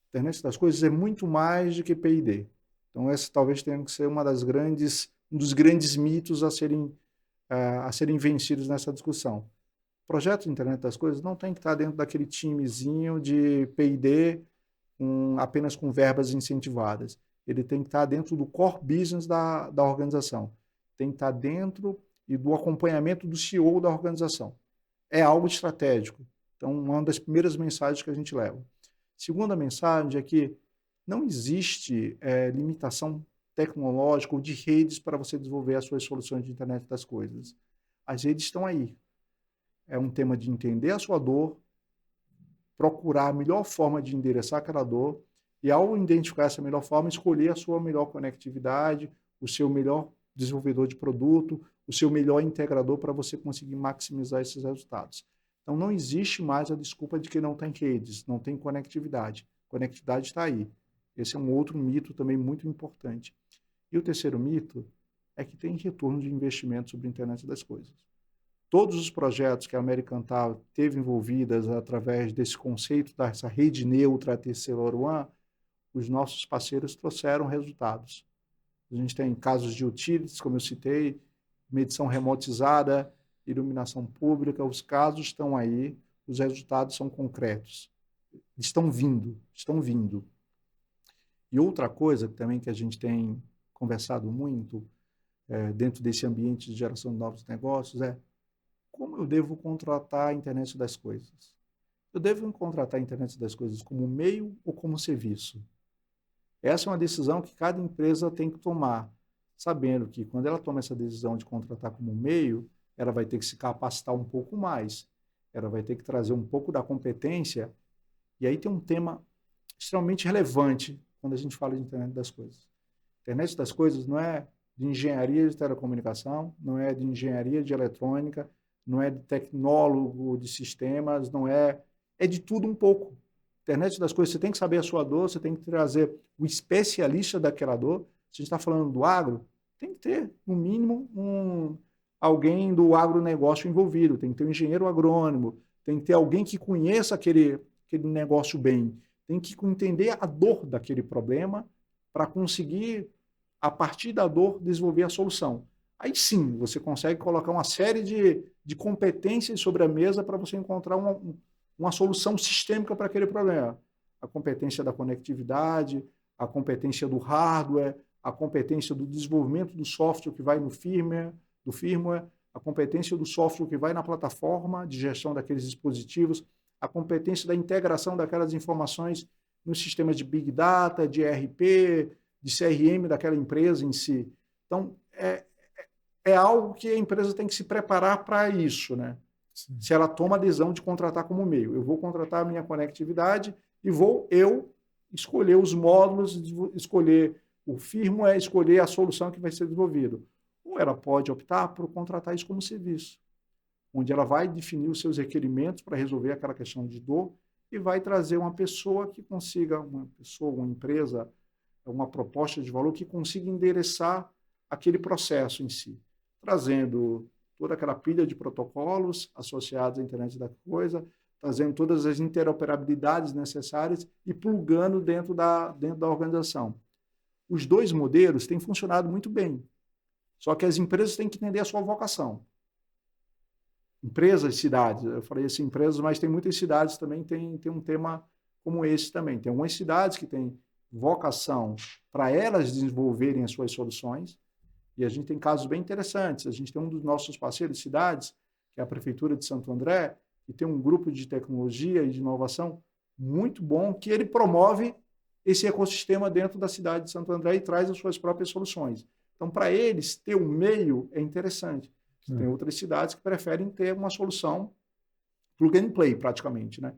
a internet das coisas é muito mais do que P&D. Então, esse talvez tenha que ser um dos grandes mitos a serem vencidos nessa discussão. O projeto de Internet das Coisas não tem que estar dentro daquele timezinho de P&D apenas com verbas incentivadas. Ele tem que estar dentro do core business da organização. Tem que estar dentro e do acompanhamento do CEO da organização. É algo estratégico. Então, uma das primeiras mensagens que a gente leva. Segunda mensagem é que não existe limitação tecnológica ou de redes para você desenvolver as suas soluções de internet das coisas. As redes estão aí. É um tema de entender a sua dor, procurar a melhor forma de endereçar aquela dor e, ao identificar essa melhor forma, escolher a sua melhor conectividade, o seu melhor desenvolvedor de produto, o seu melhor integrador para você conseguir maximizar esses resultados. Então, não existe mais a desculpa de que não tem redes, não tem conectividade. Conectividade está aí. Esse é um outro mito também muito importante. E o terceiro mito é que tem retorno de investimento sobre a internet das coisas. Todos os projetos que a American Tower teve envolvidas através desse conceito dessa rede neutra TC-LoRaWAN, os nossos parceiros trouxeram resultados. A gente tem casos de utilities, como eu citei, medição remotizada, iluminação pública, os casos estão aí, os resultados são concretos. Estão vindo, estão vindo. E outra coisa também que a gente tem conversado muito dentro desse ambiente de geração de novos negócios é como eu devo contratar a internet das coisas. Eu devo contratar a internet das coisas como meio ou como serviço? Essa é uma decisão que cada empresa tem que tomar, sabendo que quando ela toma essa decisão de contratar como meio, ela vai ter que se capacitar um pouco mais, ela vai ter que trazer um pouco da competência, e aí tem um tema extremamente relevante quando a gente fala de internet das coisas. Internet das coisas não é de engenharia de telecomunicação, não é de engenharia de eletrônica, não é de tecnólogo de sistemas, não é... É de tudo um pouco. Internet das coisas, você tem que saber a sua dor, você tem que trazer o especialista daquela dor. Se a gente está falando do agro, tem que ter, no mínimo, alguém do agronegócio envolvido, tem que ter um engenheiro agrônomo, tem que ter alguém que conheça aquele negócio bem, tem que entender a dor daquele problema para conseguir, a partir da dor, desenvolver a solução. Aí sim, você consegue colocar uma série de competências sobre a mesa para você encontrar uma solução sistêmica para aquele problema. A competência da conectividade, a competência do hardware, a competência do desenvolvimento do software que vai no firmware, a competência do software que vai na plataforma de gestão daqueles dispositivos, a competência da integração daquelas informações nos sistemas de Big Data, de ERP, de CRM daquela empresa em si. Então, é algo que a empresa tem que se preparar para isso, né? Sim. Se ela toma a decisão de contratar como meio. Eu vou contratar a minha conectividade e vou eu escolher os módulos, escolher o firmware, escolher a solução que vai ser desenvolvida. Ou ela pode optar por contratar isso como serviço, onde ela vai definir os seus requerimentos para resolver aquela questão de dor e vai trazer uma pessoa que consiga, uma empresa, uma proposta de valor que consiga endereçar aquele processo em si, trazendo toda aquela pilha de protocolos associados à internet da coisa, trazendo todas as interoperabilidades necessárias e plugando dentro da organização. Os dois modelos têm funcionado muito bem, só que as empresas têm que entender a sua vocação. Empresas, cidades, eu falei assim, empresas, mas tem muitas cidades também tem um tema como esse também. Tem algumas cidades que têm vocação para elas desenvolverem as suas soluções, e a gente tem casos bem interessantes. A gente tem um dos nossos parceiros de cidades, que é a Prefeitura de Santo André, que tem um grupo de tecnologia e de inovação muito bom, que ele promove esse ecossistema dentro da cidade de Santo André e traz as suas próprias soluções. Então, para eles, ter um meio é interessante. Tem outras cidades que preferem ter uma solução plug and play, praticamente, né?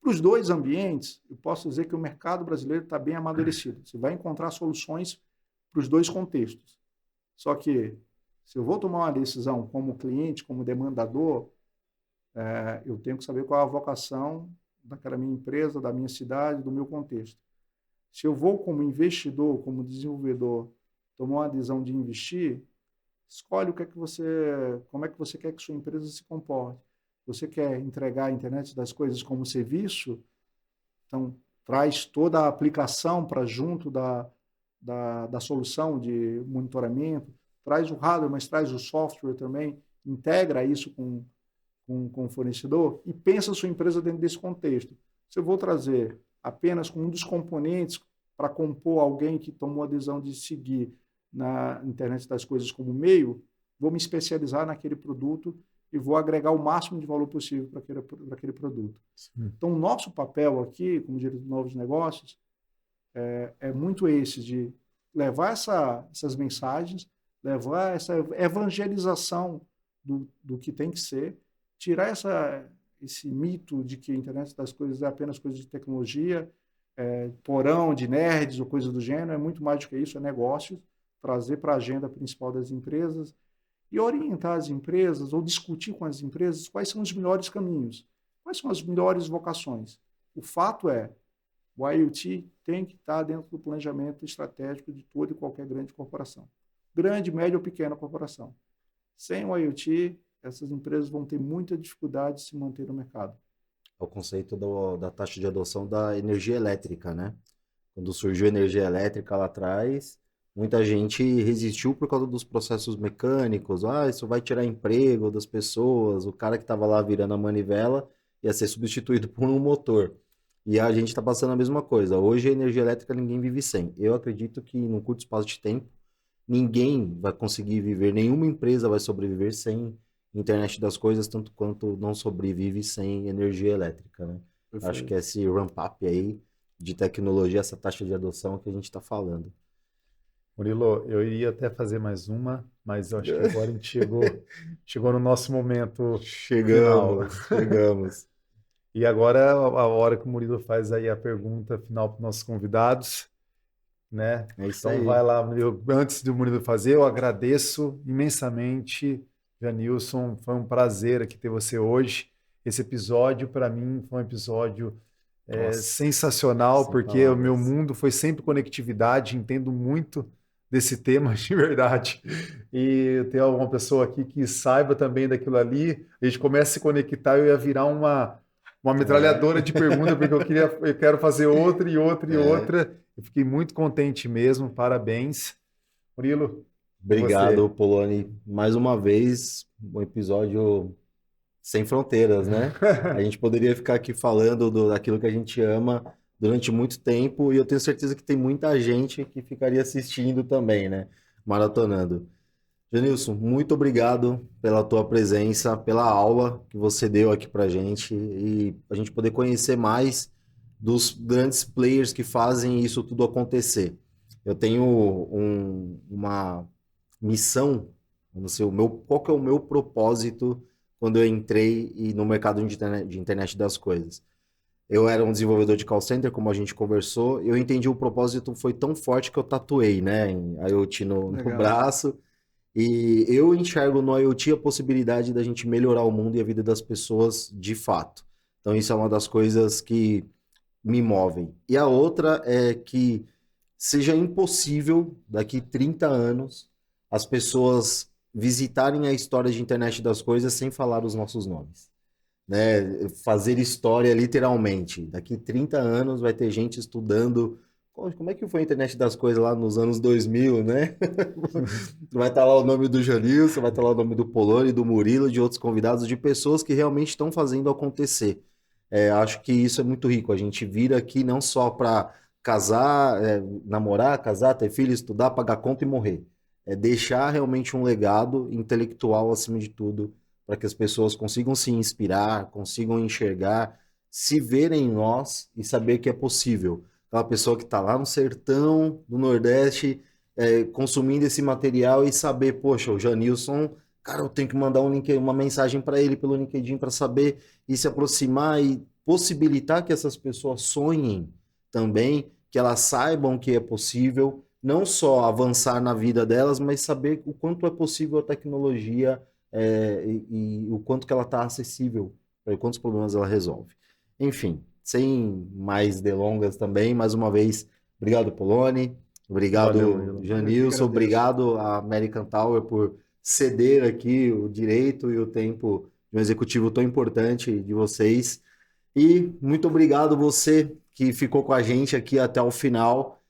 Para os dois ambientes, eu posso dizer que o mercado brasileiro está bem amadurecido. Você vai encontrar soluções para os dois contextos. Só que, se eu vou tomar uma decisão como cliente, como demandador, eu tenho que saber qual é a vocação daquela minha empresa, da minha cidade, do meu contexto. Se eu vou como investidor, como desenvolvedor, tomar uma decisão de investir, escolhe como é que você quer que sua empresa se comporte. Você quer entregar a internet das coisas como serviço? Então, traz toda a aplicação para junto da solução de monitoramento, traz o hardware, mas traz o software também, integra isso com o fornecedor e pensa a sua empresa dentro desse contexto. Se eu vou trazer apenas com um dos componentes para compor alguém que tomou a decisão de seguir na internet das coisas como meio, vou me especializar naquele produto e vou agregar o máximo de valor possível para aquele produto. Sim. Então, o nosso papel aqui, como diretor de novos negócios, é muito esse, de levar essas mensagens, levar essa evangelização do que tem que ser, tirar esse mito de que a internet das coisas é apenas coisa de tecnologia, porão de nerds ou coisa do gênero, é muito mais do que isso, é negócio, trazer para a agenda principal das empresas e orientar as empresas ou discutir com as empresas quais são os melhores caminhos, quais são as melhores vocações. O fato é, o IoT tem que estar dentro do planejamento estratégico de toda e qualquer grande corporação. Grande, média ou pequena corporação. Sem o IoT, essas empresas vão ter muita dificuldade de se manter no mercado. É o conceito da taxa de adoção da energia elétrica, né? Quando surgiu a energia elétrica lá atrás, muita gente resistiu por causa dos processos mecânicos. Ah, isso vai tirar emprego das pessoas. O cara que estava lá virando a manivela ia ser substituído por um motor. E a gente está passando a mesma coisa. Hoje a energia elétrica ninguém vive sem. Eu acredito que num curto espaço de tempo, ninguém vai conseguir viver, nenhuma empresa vai sobreviver sem internet das coisas, tanto quanto não sobrevive sem energia elétrica, né? Perfeito. Acho que é esse ramp-up aí de tecnologia, essa taxa de adoção que a gente está falando. Murilo, eu iria até fazer mais uma, mas eu acho que agora a gente chegou no nosso momento final. Chegamos. E agora é a hora que o Murilo faz aí a pergunta final para os nossos convidados, né? É isso Então aí. vai lá, Murilo. Antes do Murilo fazer, eu agradeço imensamente, Janilson. Foi um prazer aqui ter você hoje. Esse episódio, para mim, foi um episódio Nossa, sensacional, sem porque o meu palavras. mundo foi sempre conectividade, entendo muito desse tema de verdade. E ter alguma pessoa aqui que saiba também daquilo ali, a gente começa a se conectar, eu ia virar uma metralhadora de perguntas, porque eu quero fazer outra e outra e outra. Eu fiquei muito contente mesmo, parabéns. Murilo, Obrigado, você. Poloni. Mais uma vez, um episódio sem fronteiras, né? A gente poderia ficar aqui falando daquilo que a gente ama durante muito tempo e eu tenho certeza que tem muita gente que ficaria assistindo também, né? Maratonando. Janilson, muito obrigado pela tua presença, pela aula que você deu aqui pra gente e a gente poder conhecer mais dos grandes players que fazem isso tudo acontecer. Eu tenho uma missão, não sei, qual que é o meu propósito quando eu entrei no mercado de internet das coisas. Eu era um desenvolvedor de call center, como a gente conversou, eu entendi o propósito foi tão forte que eu tatuei, né, em IoT no Legal. braço, e eu enxergo no IoT a possibilidade da gente melhorar o mundo e a vida das pessoas de fato. Então isso é uma das coisas que me movem. E a outra é que seja impossível, daqui 30 anos, as pessoas visitarem a história de internet das coisas sem falar os nossos nomes, né? Fazer história literalmente. Daqui 30 anos vai ter gente estudando como é que foi a internet das coisas lá nos anos 2000, né? Vai estar lá o nome do Janilson, vai estar lá o nome do Poloni, do Murilo, de outros convidados, de pessoas que realmente estão fazendo acontecer. Acho que isso é muito rico. A gente vira aqui não só para casar, namorar, casar, ter filho, estudar, pagar conta e morrer. É deixar realmente um legado intelectual acima de tudo, para que as pessoas consigam se inspirar, consigam enxergar, se verem em nós e saber que é possível. Aquela pessoa que está lá no sertão do Nordeste, consumindo esse material e saber, poxa, o Janilson, cara, eu tenho que mandar uma mensagem para ele pelo LinkedIn para saber e se aproximar e possibilitar que essas pessoas sonhem também, que elas saibam que é possível, não só avançar na vida delas, mas saber o quanto é possível a tecnologia e o quanto que ela está acessível, quantos problemas ela resolve. Enfim, sem mais delongas também, mais uma vez, obrigado, Poloni, obrigado, Valeu, Janilson, obrigado a American Tower por ceder aqui o direito e o tempo de um executivo tão importante de vocês. E muito obrigado você que ficou com a gente aqui até o final.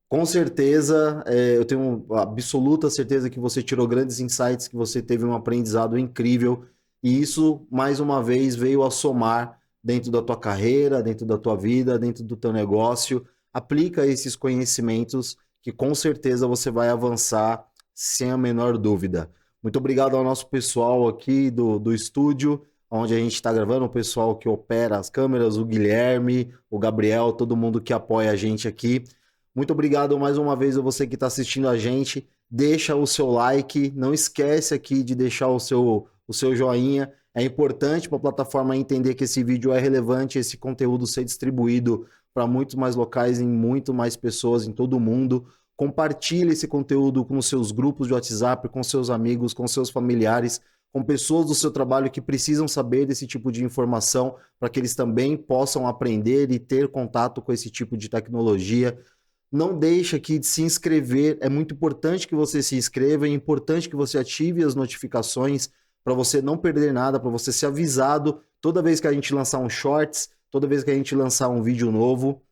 Com certeza, eu tenho absoluta certeza que você tirou grandes insights, que você teve um aprendizado incrível, e isso, mais uma vez, veio a somar dentro da tua carreira, dentro da tua vida, dentro do teu negócio. Aplica esses conhecimentos que com certeza você vai avançar sem a menor dúvida. Muito obrigado ao nosso pessoal aqui do estúdio, onde a gente está gravando, o pessoal que opera as câmeras, o Guilherme, o Gabriel, todo mundo que apoia a gente aqui. Muito obrigado mais uma vez a você que está assistindo a gente. Deixa o seu like, não esquece aqui de deixar o seu joinha. É importante para a plataforma entender que esse vídeo é relevante, esse conteúdo ser distribuído para muitos mais locais, em muito mais pessoas em todo o mundo. Compartilhe esse conteúdo com os seus grupos de WhatsApp, com seus amigos, com seus familiares, com pessoas do seu trabalho que precisam saber desse tipo de informação para que eles também possam aprender e ter contato com esse tipo de tecnologia. Não deixe aqui de se inscrever, é muito importante que você se inscreva, é importante que você ative as notificações para você não perder nada, para você ser avisado toda vez que a gente lançar um shorts, toda vez que a gente lançar um vídeo novo.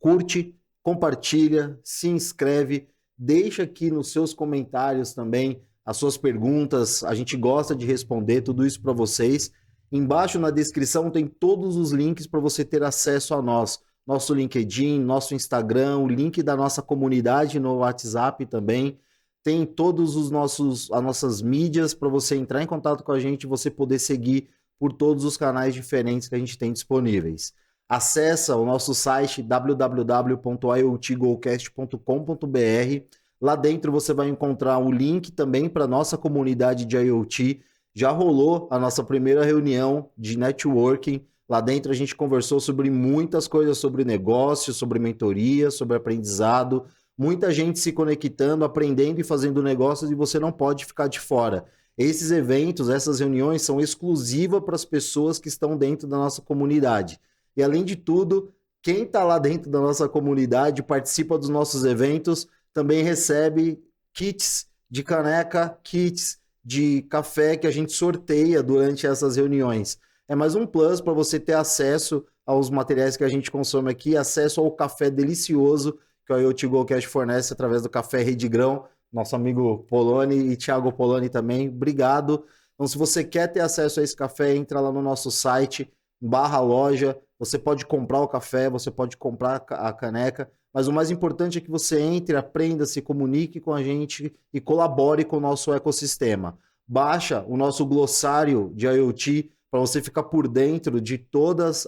Curte, compartilha, se inscreve, deixa aqui nos seus comentários também as suas perguntas, a gente gosta de responder tudo isso para vocês. Embaixo na descrição tem todos os links para você ter acesso a nós. Nosso LinkedIn, nosso Instagram, o link da nossa comunidade no WhatsApp também. Tem todos as nossas mídias para você entrar em contato com a gente e você poder seguir por todos os canais diferentes que a gente tem disponíveis. Acesse o nosso site www.iotgocast.com.br. Lá dentro você vai encontrar o link também para a nossa comunidade de IoT. Já rolou a nossa primeira reunião de networking. Lá dentro a gente conversou sobre muitas coisas, sobre negócio, sobre mentoria, sobre aprendizado. Muita gente se conectando, aprendendo e fazendo negócios e você não pode ficar de fora. Esses eventos, essas reuniões são exclusivas para as pessoas que estão dentro da nossa comunidade. E além de tudo, quem está lá dentro da nossa comunidade, participa dos nossos eventos, também recebe kits de caneca, kits de café que a gente sorteia durante essas reuniões. É mais um plus para você ter acesso aos materiais que a gente consome aqui, acesso ao café delicioso que o IoT GoCast fornece através do café Rede Grão, nosso amigo Poloni e Thiago Poloni também. Obrigado. Então, se você quer ter acesso a esse café, entra lá no nosso site, /loja. Você pode comprar o café, você pode comprar a caneca, mas o mais importante é que você entre, aprenda, se comunique com a gente e colabore com o nosso ecossistema. Baixa o nosso glossário de IoT para você ficar por dentro de todos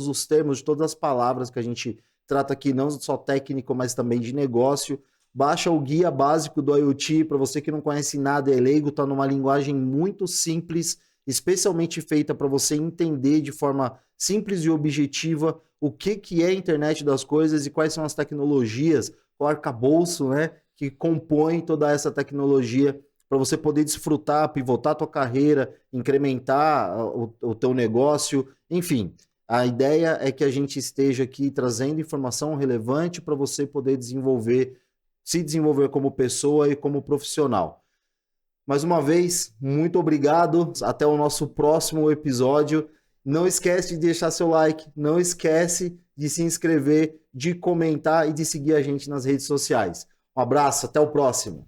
os termos, de todas as palavras que a gente trata aqui, não só técnico, mas também de negócio. Baixa o guia básico do IoT, para você que não conhece nada, é leigo, está numa linguagem muito simples, especialmente feita para você entender de forma simples e objetiva o que é a internet das coisas e quais são as tecnologias, o arcabouço, né, que compõe toda essa tecnologia, para você poder desfrutar, pivotar a tua carreira, incrementar o teu negócio, enfim. A ideia é que a gente esteja aqui trazendo informação relevante para você poder se desenvolver como pessoa e como profissional. Mais uma vez, muito obrigado. Até o nosso próximo episódio. Não esquece de deixar seu like, não esquece de se inscrever, de comentar e de seguir a gente nas redes sociais. Um abraço, até o próximo.